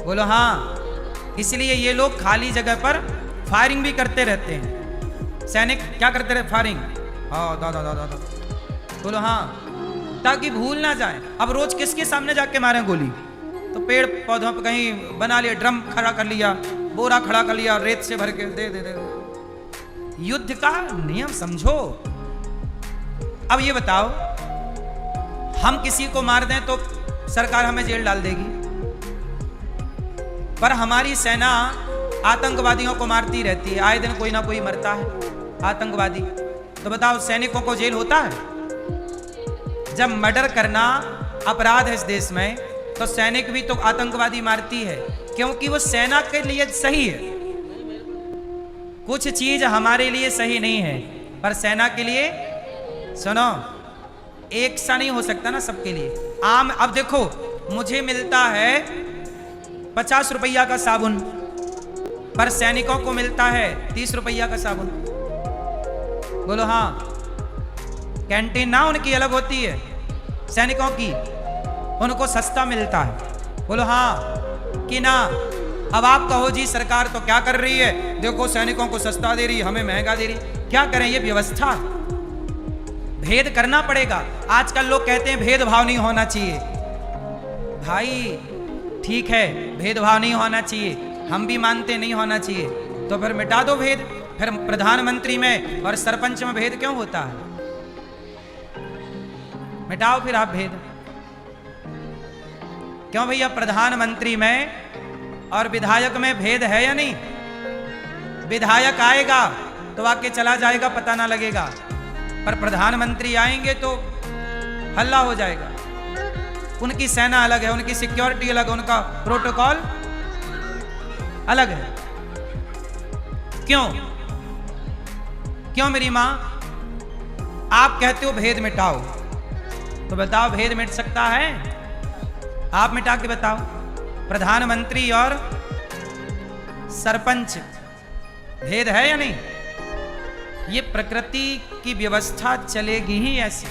बोलो हाँ। इसलिए ये लोग खाली जगह पर फायरिंग भी करते रहते हैं। सैनिक क्या करते रहे? फायरिंग। हाँ दादा दादा दादा। बोलो हाँ, ताकि भूल ना जाए। अब रोज किसके सामने जाके मारें गोली? तो पेड़ पौधों पर कहीं बना लिया, ड्रम खड़ा कर लिया, बोरा खड़ा कर लिया, रेत से भर के दे दे दे। युद्ध का नियम समझो। अब ये बताओ, हम किसी को मार दें तो सरकार हमें जेल डाल देगी, पर हमारी सेना आतंकवादियों को मारती रहती है। आए दिन कोई ना कोई मरता है आतंकवादी। तो बताओ सैनिकों को जेल होता है? जब मर्डर करना अपराध है इस देश में, तो सैनिक भी तो आतंकवादी मारती है, क्योंकि वो सेना के लिए सही है। कुछ चीज हमारे लिए सही नहीं है, पर सेना के लिए, सुनो, एक सा नहीं हो सकता ना सबके लिए। आम अब देखो, मुझे मिलता है 50 रुपया का साबुन, पर सैनिकों को मिलता है 30 रुपया का साबुन। बोलो हाँ। कैंटीन ना उनकी अलग होती है, सैनिकों की, उनको सस्ता मिलता है। बोलो हाँ कि ना? अब आप कहो जी सरकार तो क्या कर रही है, देखो सैनिकों को सस्ता दे रही है, हमें महंगा दे रही है। क्या करें? ये व्यवस्था, भेद करना पड़ेगा। आजकल लोग कहते हैं भेदभाव नहीं होना चाहिए। भाई ठीक है, भेदभाव नहीं होना चाहिए, हम भी मानते नहीं होना चाहिए, तो फिर मिटा दो भेद। फिर प्रधानमंत्री में और सरपंच में भेद क्यों होता है? मिटाओ फिर आप भेद। क्यों भैया? प्रधानमंत्री में और विधायक में भेद है या नहीं? विधायक आएगा तो आके चला जाएगा, पता ना लगेगा, पर प्रधानमंत्री आएंगे तो हल्ला हो जाएगा। उनकी सेना अलग है, उनकी सिक्योरिटी अलग है, उनका प्रोटोकॉल अलग है। क्यों? क्यों मेरी मां? आप कहते हो भेद मिटाओ, तो बताओ भेद मिट सकता है? आप मिटा के बताओ। प्रधानमंत्री और सरपंच भेद है या नहीं? ये प्रकृति की व्यवस्था चलेगी ही ऐसी।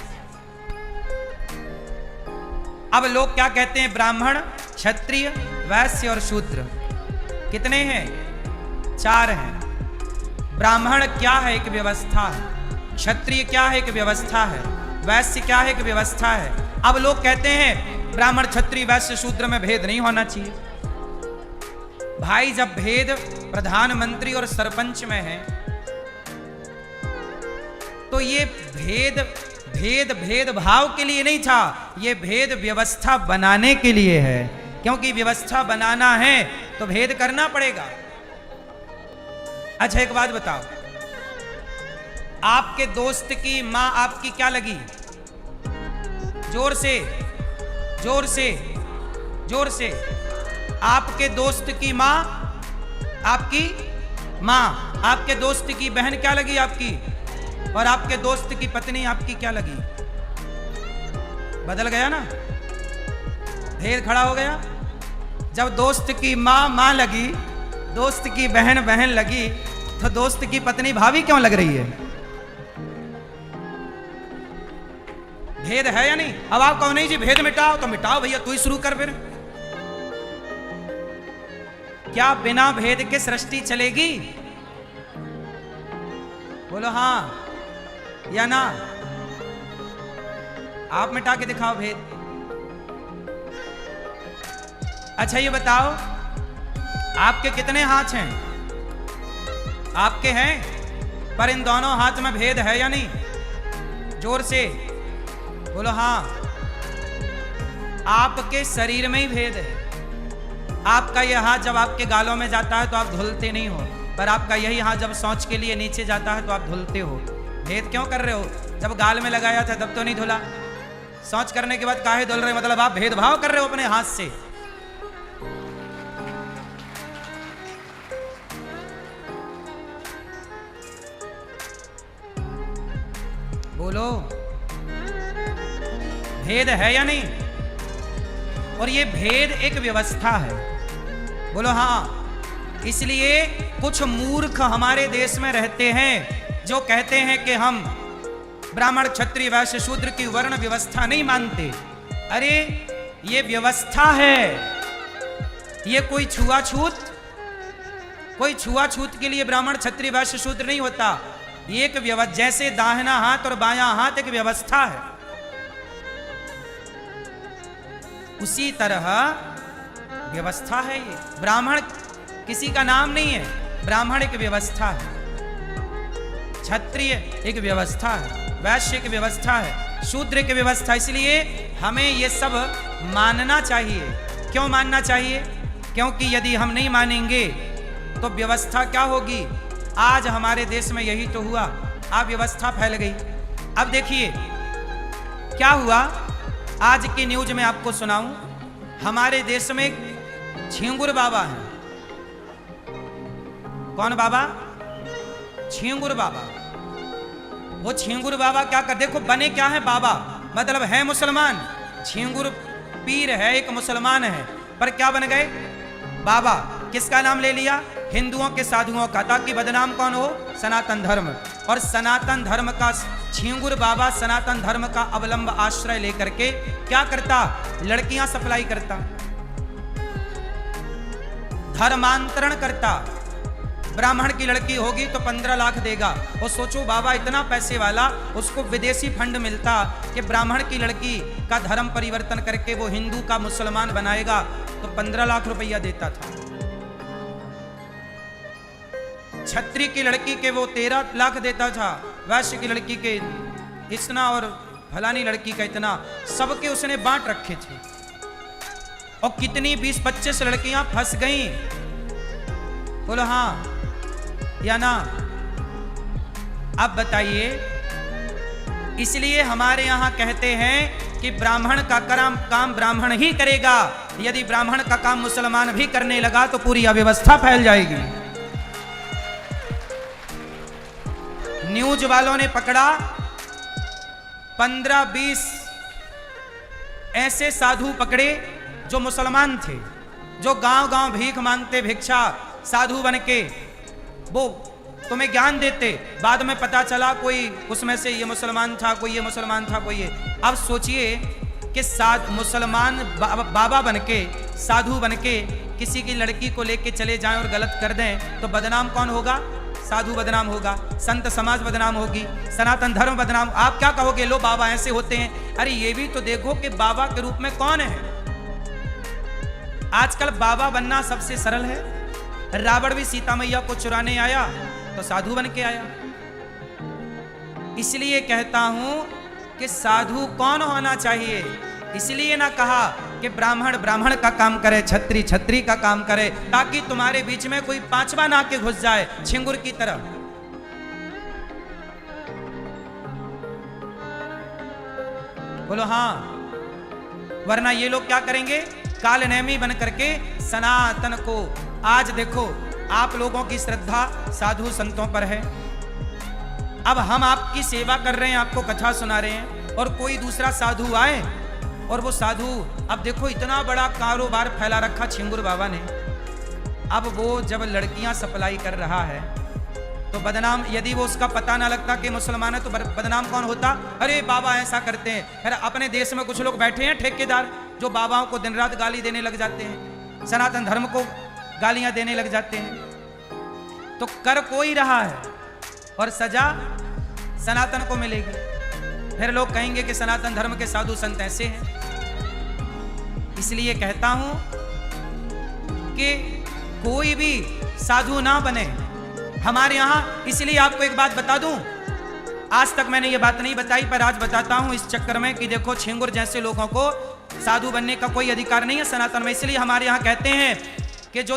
अब लोग क्या कहते हैं? ब्राह्मण, क्षत्रिय, वैश्य और शूद्र। कितने हैं? 4 हैं। ब्राह्मण क्या है? एक व्यवस्था है। क्षत्रिय क्या है? एक व्यवस्था है। वैश्य क्या है? एक व्यवस्था है। अब लोग कहते हैं ब्राह्मण, क्षत्रिय, वैश्य, शूद्र में भेद नहीं होना चाहिए। भाई जब भेद प्रधानमंत्री और सरपंच में है, तो ये भेदभाव के लिए नहीं था, ये भेद व्यवस्था बनाने के लिए है। क्योंकि व्यवस्था बनाना है तो भेद करना पड़ेगा। अच्छा एक बात बताओ, आपके दोस्त की मां आपकी क्या लगी? जोर से, जोर से, जोर से। आपके दोस्त की मां आपकी मां, आपके दोस्त की बहन क्या लगी आपकी? और आपके दोस्त की पत्नी आपकी क्या लगी? बदल गया ना, भेद खड़ा हो गया। जब दोस्त की माँ माँ लगी, दोस्त की बहन बहन लगी, तो दोस्त की पत्नी भाभी क्यों लग रही है? भेद है या नहीं? अब आप कहो नहीं जी भेद मिटाओ, तो मिटाओ भैया, तू ही शुरू कर फिर। क्या बिना भेद के सृष्टि चलेगी? बोलो हाँ या ना। आप मिटा के दिखाओ भेद। अच्छा ये बताओ, आपके कितने हाथ हैं? आपके हैं, पर इन दोनों हाथ में भेद है या नहीं? जोर से बोलो हाँ। आपके शरीर में ही भेद है। आपका यह हाथ जब आपके गालों में जाता है तो आप धुलते नहीं हो, पर आपका यही हाथ जब शौच के लिए नीचे जाता है तो आप धुलते हो। भेद क्यों कर रहे हो? जब गाल में लगाया था तब तो नहीं धुला, शौच करने के बाद काहे धुल रहे? मतलब आप भेदभाव कर रहे हो अपने हाथ से। बोलो भेद है या नहीं? और ये भेद एक व्यवस्था है। बोलो हाँ। इसलिए कुछ मूर्ख हमारे देश में रहते हैं जो कहते हैं कि हम ब्राह्मण क्षत्रिय वैश्य शूद्र की वर्ण व्यवस्था नहीं मानते। अरे ये व्यवस्था है, ये कोई छुआछूत के लिए ब्राह्मण क्षत्रिय वैश्य शूद्र नहीं होता। एक व्यवस्था, जैसे दाहिना हाथ और बायां हाथ एक व्यवस्था है, उसी तरह व्यवस्था है ये। ब्राह्मण किसी का नाम नहीं है, ब्राह्मण एक व्यवस्था है, क्षत्रिय एक व्यवस्था है, वैश्य एक व्यवस्था है, शूद्र एक व्यवस्था। इसलिए हमें ये सब मानना चाहिए। क्यों मानना चाहिए? क्योंकि यदि हम नहीं मानेंगे तो व्यवस्था क्या होगी? आज हमारे देश में यही तो हुआ, अब व्यवस्था फैल गई। अब देखिए क्या हुआ, आज की न्यूज में आपको सुनाऊं। हमारे देश में छींगुर बाबा हैं। कौन बाबा? छींगुर बाबा। वो छींगुर बाबा क्या कर, देखो बने क्या है बाबा, मतलब है मुसलमान। छींगुर पीर है, एक मुसलमान है, पर क्या बन गए? बाबा। किसका नाम ले लिया? हिंदुओं के साधुओं का, ताकि बदनाम कौन हो? सनातन धर्म। और सनातन धर्म का छींगुर बाबा सनातन धर्म का अवलंब आश्रय लेकर के क्या करता? लड़कियां सप्लाई करता, धर्मांतरण करता। ब्राह्मण की लड़की होगी तो 15 लाख देगा। और सोचो बाबा इतना पैसे वाला, उसको विदेशी फंड मिलता कि ब्राह्मण की लड़की का धर्म परिवर्तन करके वो हिंदू का मुसलमान बनाएगा, तो 15 लाख रुपया देता था। क्षत्रिय की लड़की के वो 13 लाख देता था, वैश्य की लड़की के इतना, और फलानी लड़की का इतना, सबके उसने बांट रखे थे। और कितनी 20-25 लड़कियां फंस गईं। बोलो हाँ या ना। अब बताइए, इसलिए हमारे यहां कहते हैं कि ब्राह्मण का काम ब्राह्मण ही करेगा। यदि ब्राह्मण का काम मुसलमान भी करने लगा तो पूरी अव्यवस्था फैल जाएगी। न्यूज वालों ने पकड़ा 15-20 ऐसे साधु पकड़े जो मुसलमान थे, जो गांव-गांव भीख मांगते, भिक्षा साधु बनके वो तुम्हें ज्ञान देते। बाद में पता चला कोई उसमें से ये मुसलमान था, कोई ये मुसलमान था, कोई ये। अब सोचिए कि मुसलमान बाबा बनके, साधु बनके किसी की लड़की को लेके चले जाएं और गलत कर दें तो बदनाम कौन होगा? साधु बदनाम होगा, संत समाज बदनाम होगी, सनातन धर्म बदनाम। आप क्या कहोगे? लो बाबा ऐसे होते हैं। अरे ये भी तो देखो कि बाबा के रूप में कौन है। आजकल बाबा बनना सबसे सरल है। रावण भी सीता मैया को चुराने आया तो साधु बन के आया। इसलिए कहता हूं कि साधु कौन होना चाहिए। इसलिए ना कहा कि ब्राह्मण ब्राह्मण का काम करे, छत्री छत्री का काम करे, ताकि तुम्हारे बीच में कोई पांचवा ना के घुस जाए छिंगुर की तरह। बोलो हाँ। वरना ये लोग क्या करेंगे? कालनेमी बन करके सनातन को। आज देखो आप लोगों की श्रद्धा साधु संतों पर है। अब हम आपकी सेवा कर रहे हैं, आपको कथा सुना रहे हैं, और कोई दूसरा साधु आए और वो साधु, अब देखो इतना बड़ा कारोबार फैला रखा छिंगुर बाबा ने। अब वो जब लड़कियां सप्लाई कर रहा है तो बदनाम, यदि वो उसका पता ना लगता कि मुसलमान है तो बदनाम कौन होता? अरे बाबा ऐसा करते हैं। फिर अपने देश में कुछ लोग बैठे हैं ठेकेदार जो बाबाओं को दिन रात गाली देने लग जाते हैं, सनातन धर्म को गालियां देने लग जाते हैं। तो कर कोई रहा है और सजा सनातन को मिलेगी। फिर लोग कहेंगे कि सनातन धर्म के साधु संत ऐसे हैं। इसलिए कहता हूं कि कोई भी साधु ना बने हमारे यहां। इसलिए आपको एक बात बता दूं, आज तक मैंने ये बात नहीं बताई पर आज बताता हूं इस चक्कर में कि देखो छिंगुर जैसे लोगों को साधु बनने का कोई अधिकार नहीं है सनातन में। इसलिए हमारे यहां कहते हैं कि जो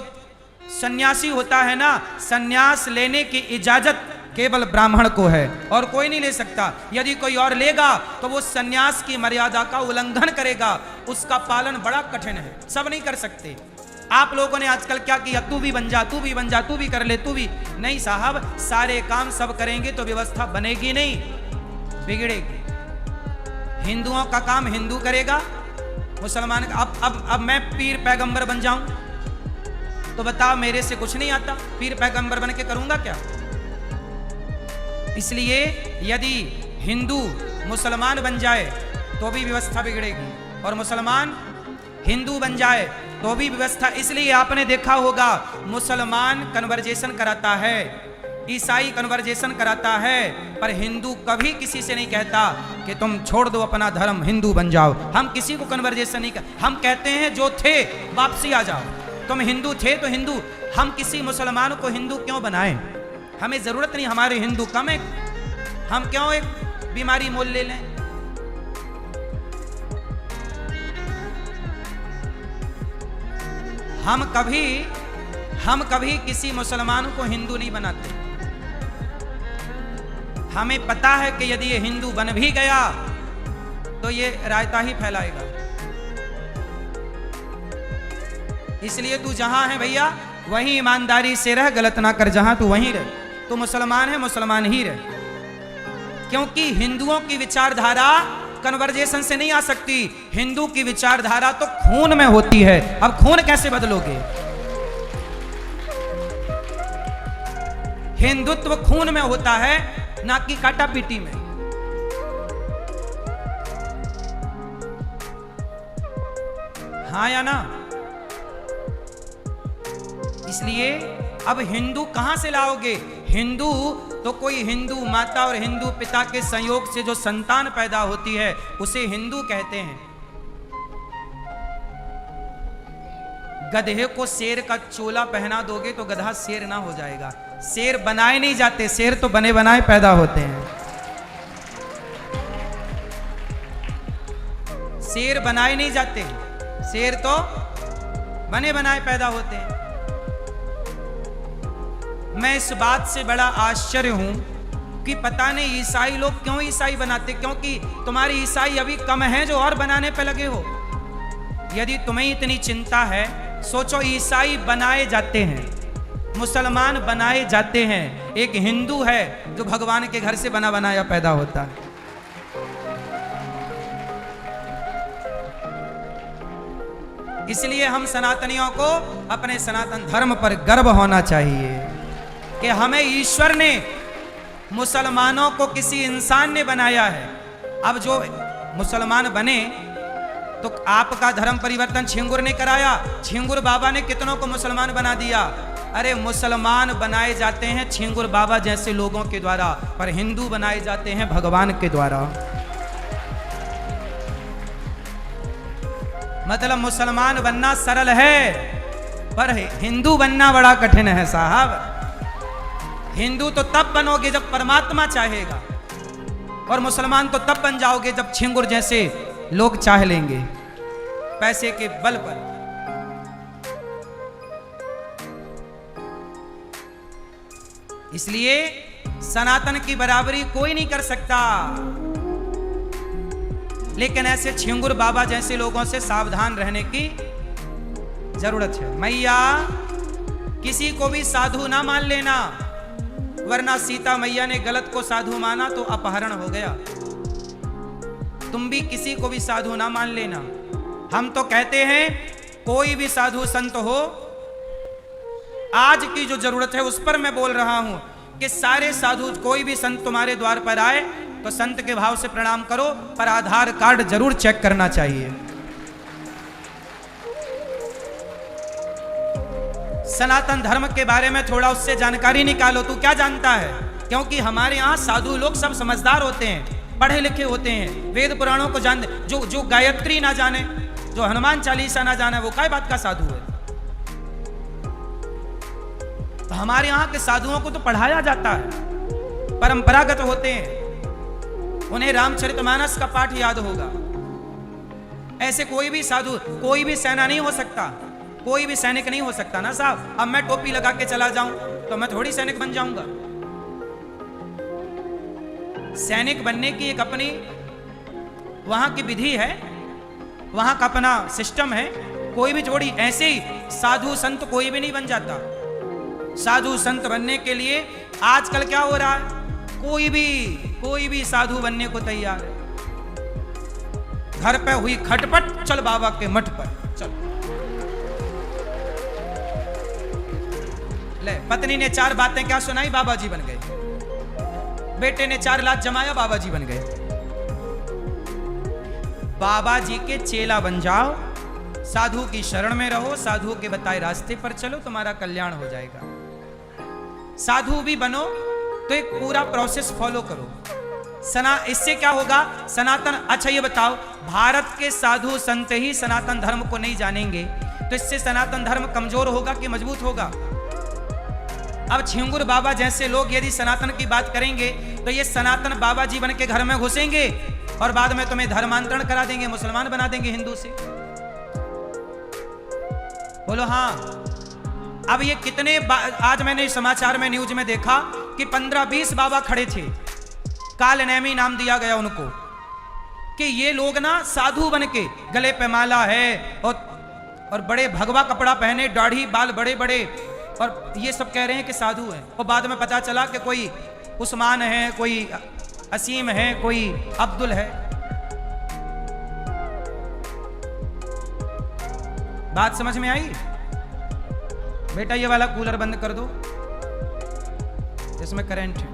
सन्यासी होता है ना, सन्यास लेने की इजाजत केवल ब्राह्मण को है और कोई नहीं ले सकता। यदि कोई और लेगा तो वो सन्यास की मर्यादा का उल्लंघन करेगा, उसका पालन बड़ा कठिन है, सब नहीं कर सकते। आप लोगों ने आजकल क्या किया, तू भी बन जा, तू भी बन जा, तू भी कर ले, तू भी नहीं। साहब सारे काम सब करेंगे तो व्यवस्था बनेगी नहीं, बिगड़ेगी। हिंदुओं का काम हिंदू करेगा, मुसलमान का। अब मैं पीर पैगंबर बन जाऊं तो बताओ मेरे से कुछ नहीं आता, पीर पैगंबर बन के करूंगा क्या? इसलिए यदि हिंदू मुसलमान बन जाए तो भी व्यवस्था बिगड़ेगी और मुसलमान हिंदू बन जाए तो भी व्यवस्था। इसलिए आपने देखा होगा मुसलमान कन्वर्जेशन कराता है, ईसाई कन्वर्जेशन कराता है, पर हिंदू कभी किसी से नहीं कहता कि तुम छोड़ दो अपना धर्म, हिंदू बन जाओ। हम किसी को कन्वर्जेशन नहीं कर, हम कहते हैं जो थे वापसी आ जाओ। तुम हिंदू थे तो हिंदू। हम किसी मुसलमान को हिंदू क्यों बनाएं? हमें जरूरत नहीं, हमारे हिंदू कम है, हम क्यों एक बीमारी मोल ले लें? हम कभी किसी मुसलमान को हिंदू नहीं बनाते। हमें पता है कि यदि ये हिंदू बन भी गया तो ये रायता ही फैलाएगा। इसलिए तू जहां है भैया वहीं ईमानदारी से रह, गलत ना कर, जहां तू वहीं रह। तू मुसलमान है, मुसलमान ही रह, क्योंकि हिंदुओं की विचारधारा कन्वर्जेशन से नहीं आ सकती। हिंदू की विचारधारा तो खून में होती है। अब खून कैसे बदलोगे? हिंदुत्व खून में होता है, ना कि काटा पीटी में। हाँ या ना? इसलिए अब हिंदू कहां से लाओगे? हिंदू तो कोई हिंदू माता और हिंदू पिता के संयोग से जो संतान पैदा होती है उसे हिंदू कहते हैं। गधे को शेर का चोला पहना दोगे तो गधा शेर ना हो जाएगा। शेर बनाए नहीं जाते, शेर तो बने बनाए पैदा होते हैं। शेर बनाए नहीं जाते, शेर तो बने बनाए पैदा होते हैं। मैं इस बात से बड़ा आश्चर्य हूं कि पता नहीं ईसाई लोग क्यों ईसाई बनाते, क्योंकि तुम्हारी ईसाई अभी कम है जो और बनाने पे लगे हो। यदि तुम्हें इतनी चिंता है, सोचो ईसाई बनाए जाते हैं, मुसलमान बनाए जाते हैं, एक हिंदू है जो भगवान के घर से बना बनाया पैदा होता है। इसलिए हम सनातनियों को अपने सनातन धर्म पर गर्व होना चाहिए कि हमें ईश्वर ने, मुसलमानों को किसी इंसान ने बनाया है। अब जो मुसलमान बने तो आपका धर्म परिवर्तन छिंगुर ने कराया। छिंगुर बाबा ने कितनों को मुसलमान बना दिया। अरे मुसलमान बनाए जाते हैं छिंगुर बाबा जैसे लोगों के द्वारा, पर हिंदू बनाए जाते हैं भगवान के द्वारा। मतलब मुसलमान बनना सरल है पर हिंदू बनना बड़ा कठिन है साहब। हिंदू तो तब बनोगे जब परमात्मा चाहेगा, और मुसलमान तो तब बन जाओगे जब छिंगुर जैसे लोग चाह लेंगे पैसे के बल पर। इसलिए सनातन की बराबरी कोई नहीं कर सकता, लेकिन ऐसे छिंगुर बाबा जैसे लोगों से सावधान रहने की जरूरत है। मैया किसी को भी साधु ना मान लेना, वरना सीता मैया ने गलत को साधु माना तो अपहरण हो गया। तुम भी किसी को भी साधु ना मान लेना। हम तो कहते हैं कोई भी साधु संत हो, आज की जो जरूरत है उस पर मैं बोल रहा हूं कि सारे साधु, कोई भी संत तुम्हारे द्वार पर आए तो संत के भाव से प्रणाम करो, पर आधार कार्ड जरूर चेक करना चाहिए। सनातन धर्म के बारे में थोड़ा उससे जानकारी निकालो, तू क्या जानता है? क्योंकि हमारे यहाँ साधु लोग सब समझदार होते हैं, पढ़े लिखे होते हैं, वेद पुराणों को जानते। जो गायत्री ना जाने, जो हनुमान चालीसा ना जाने, वो काय बात का साधु है? तो हमारे यहाँ के साधुओं को तो पढ़ाया जाता है, परंपरागत होते हैं, उन्हें रामचरितमानस का पाठ याद होगा। ऐसे कोई भी साधु, कोई भी सेना नहीं हो सकता, कोई भी सैनिक नहीं हो सकता ना साहब। अब मैं टोपी लगा के चला जाऊं तो मैं थोड़ी सैनिक बन जाऊंगा। सैनिक बनने की एक अपनी वहां की विधि है, वहां का अपना सिस्टम है। कोई भी जोड़ी ऐसे ही साधु संत कोई भी नहीं बन जाता। साधु संत बनने के लिए आजकल क्या हो रहा है, कोई भी साधु बनने को तैयार है। घर पे हुई खटपट, चल बाबा के मठ पर चल। ले, पत्नी ने 4 बातें क्या सुनाई, बाबा जी बन गए। बेटे ने 4 लाख जमाया, बाबा जी बन गए। बाबा जी के चेला बन जाओ, साधु की शरण में रहो, साधु के बताए रास्ते पर चलो, तुम्हारा कल्याण हो जाएगा। साधु भी बनो तो एक पूरा प्रोसेस फॉलो करो। इससे क्या होगा, सनातन। अच्छा ये बताओ, भारत के साधु संत ही सनातन धर्म को नहीं जानेंगे तो इससे सनातन धर्म कमजोर होगा कि मजबूत होगा? अब छिंगुर बाबा जैसे लोग यदि सनातन की बात करेंगे तो ये सनातन बाबा जी बन के घर में घुसेंगे और बाद में तुम्हें धर्मांतरण करा देंगे, मुसलमान बना देंगे हिंदू से। बोलो हाँ। अब ये कितने आज मैंने समाचार में, न्यूज में देखा कि 15-20 बाबा खड़े थे, कालनेमी नाम दिया गया उनको, कि ये लोग ना साधु बन के, गले पे माला है और बड़े भगवा कपड़ा पहने, दाढ़ी बाल बड़े बड़े, और ये सब कह रहे हैं कि साधु हैं। और बाद में पता चला कि कोई उस्मान है, कोई असीम है, कोई अब्दुल है। बात समझ में आई? बेटा ये वाला कूलर बंद कर दो, इसमें करंट है।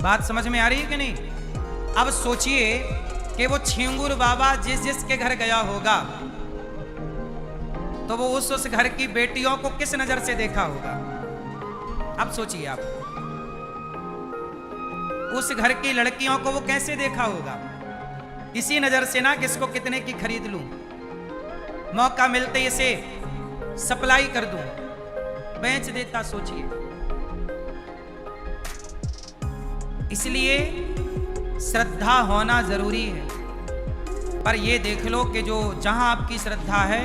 बात समझ में आ रही है कि नहीं? अब सोचिए कि वो छिंगुर बाबा जिसके घर गया होगा तो वो उस घर की बेटियों को किस नजर से देखा होगा? अब सोचिए आप, उस घर की लड़कियों को वो कैसे देखा होगा? इसी नजर से ना, किसको कितने की खरीद लूं, मौका मिलते इसे सप्लाई कर दूं, बेच देता। सोचिए। इसलिए श्रद्धा होना जरूरी है, पर ये देख लो कि जो जहां आपकी श्रद्धा है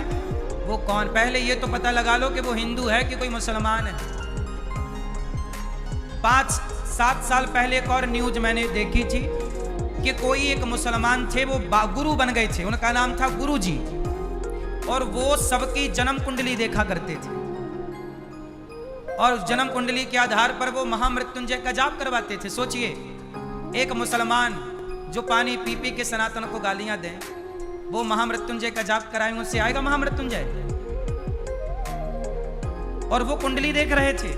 वो कौन, पहले ये तो पता लगा लो कि वो हिंदू है कि कोई मुसलमान है। 5-7 साल पहले एक और न्यूज मैंने देखी थी कि कोई एक मुसलमान थे, वो गुरु बन गए थे, उनका नाम था गुरु जी, और वो सबकी जन्म कुंडली देखा करते थे और जन्म कुंडली के आधार पर वो महामृत्युंजय का जाप करवाते थे। सोचिए, एक मुसलमान जो पानी पी पी के सनातन को गालियां दें, वो महामृत्युंजय का जाप कराएं, उससे आएगा महामृत्युंजय? और वो कुंडली देख रहे थे।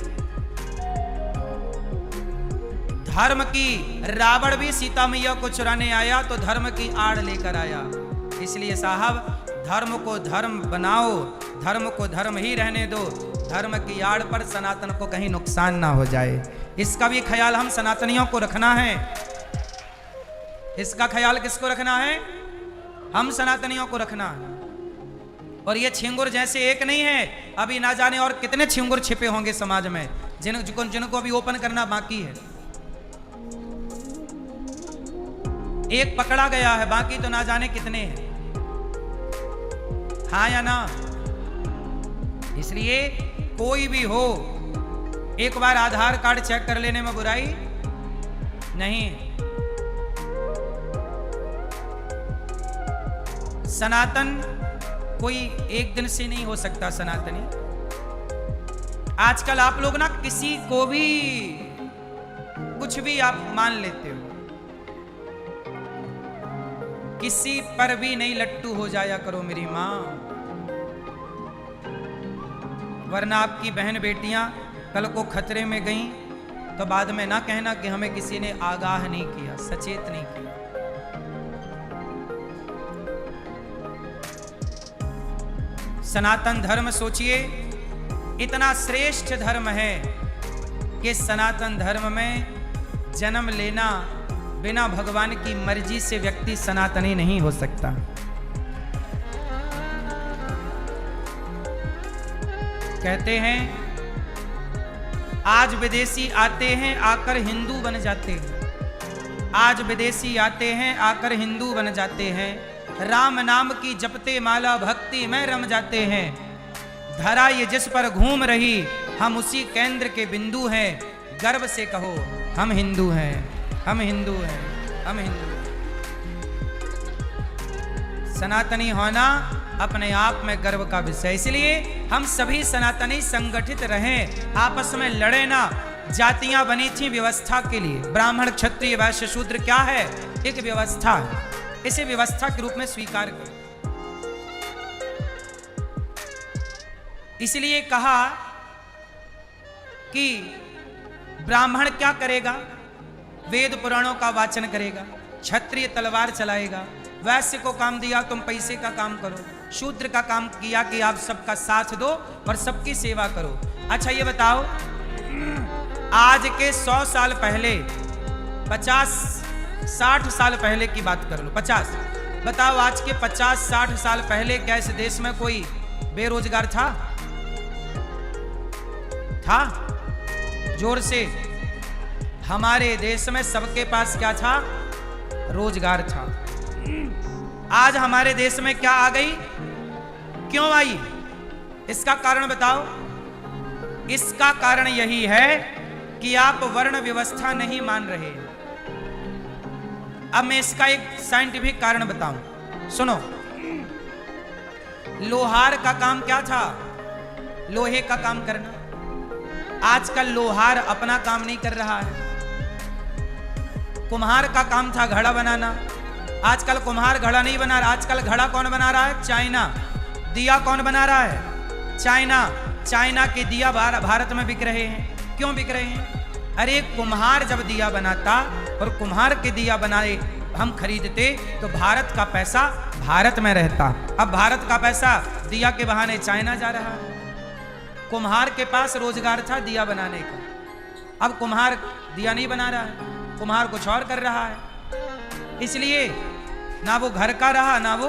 धर्म की, रावण भी सीता मैया को चुराने आया तो धर्म की आड़ लेकर आया। इसलिए साहब, धर्म को धर्म बनाओ, धर्म को धर्म ही रहने दो, धर्म की आड़ पर सनातन को कहीं नुकसान ना हो जाए, इसका भी ख्याल हम सनातनियों को रखना है। इसका ख्याल किसको रखना है? हम सनातनियों को रखना है। और ये छिंगुर जैसे एक नहीं है, अभी ना जाने और कितने छिंगुर छिपे होंगे समाज में, जिनको अभी ओपन करना बाकी है। एक पकड़ा गया है, बाकी तो ना जाने कितने हैं। हाँ या ना? इसलिए कोई भी हो, एक बार आधार कार्ड चेक कर लेने में बुराई नहीं। सनातन कोई एक दिन से नहीं हो सकता सनातनी। आजकल आप लोग ना किसी को भी कुछ भी आप मान लेते हो, किसी पर भी नहीं लट्टू हो जाया करो मेरी मां, वरना आपकी बहन बेटियां कल को खतरे में गईं तो बाद में ना कहना कि हमें किसी ने आगाह नहीं किया, सचेत नहीं किया। सनातन धर्म सोचिए, इतना श्रेष्ठ धर्म है कि सनातन धर्म में जन्म लेना बिना भगवान की मर्जी से व्यक्ति सनातनी नहीं हो सकता। कहते हैं आज विदेशी आते हैं आकर हिंदू बन जाते हैं, आज विदेशी आते हैं आकर हिंदू बन जाते हैं, राम नाम की जपते माला भक्ति में रम जाते हैं, धरा ये जिस पर घूम रही हम उसी केंद्र के बिंदु हैं, गर्व से कहो हम हिंदू हैं, हम हिंदू हैं, हम हिंदू हैं। सनातनी होना अपने आप में गर्व का विषय, इसलिए हम सभी सनातनी संगठित रहें, आपस में लड़े ना। जातियां बनी थी व्यवस्था के लिए, ब्राह्मण क्षत्रिय वैश्य शूद्र क्या है? एक व्यवस्था है, इसे व्यवस्था के रूप में स्वीकार करें। इसलिए कहा कि ब्राह्मण क्या करेगा? वेद पुराणों का वाचन करेगा, क्षत्रिय तलवार चलाएगा, वैश्य को काम दिया तुम पैसे का काम करो, शूद्र का काम किया कि आप सबका साथ दो और सबकी सेवा करो। अच्छा ये बताओ, आज के 100 साल पहले, 50-60 साल पहले की बात कर लो, 50 बताओ, आज के 50-60 साल पहले क्या इस देश में कोई बेरोजगार था? था? जोर से। हमारे देश में सबके पास क्या था? रोजगार था। आज हमारे देश में क्या आ गई? क्यों आई? इसका कारण बताओ। इसका कारण यही है कि आप वर्ण व्यवस्था नहीं मान रहे। अब मैं इसका एक साइंटिफिक कारण बताऊं, सुनो। लोहार का काम क्या था? लोहे का काम करना। आजकल लोहार अपना काम नहीं कर रहा है। कुम्हार का काम था घड़ा बनाना, आजकल कुम्हार घड़ा नहीं बना रहा। आजकल घड़ा कौन बना रहा है? चाइना। दिया कौन बना रहा है? चाइना। चाइना के दिया भारत में बिक रहे हैं। क्यों बिक रहे हैं? अरे कुम्हार जब दिया बनाता और कुम्हार के दिया बनाए हम खरीदते तो भारत का पैसा भारत में रहता। अब भारत का पैसा दिया के बहाने चाइना जा रहा है। कुम्हार के पास रोजगार था दिया बनाने का, अब कुम्हार दिया नहीं बना रहा है, कुम्हार कुछ और कर रहा है। इसलिए ना वो घर का रहा ना वो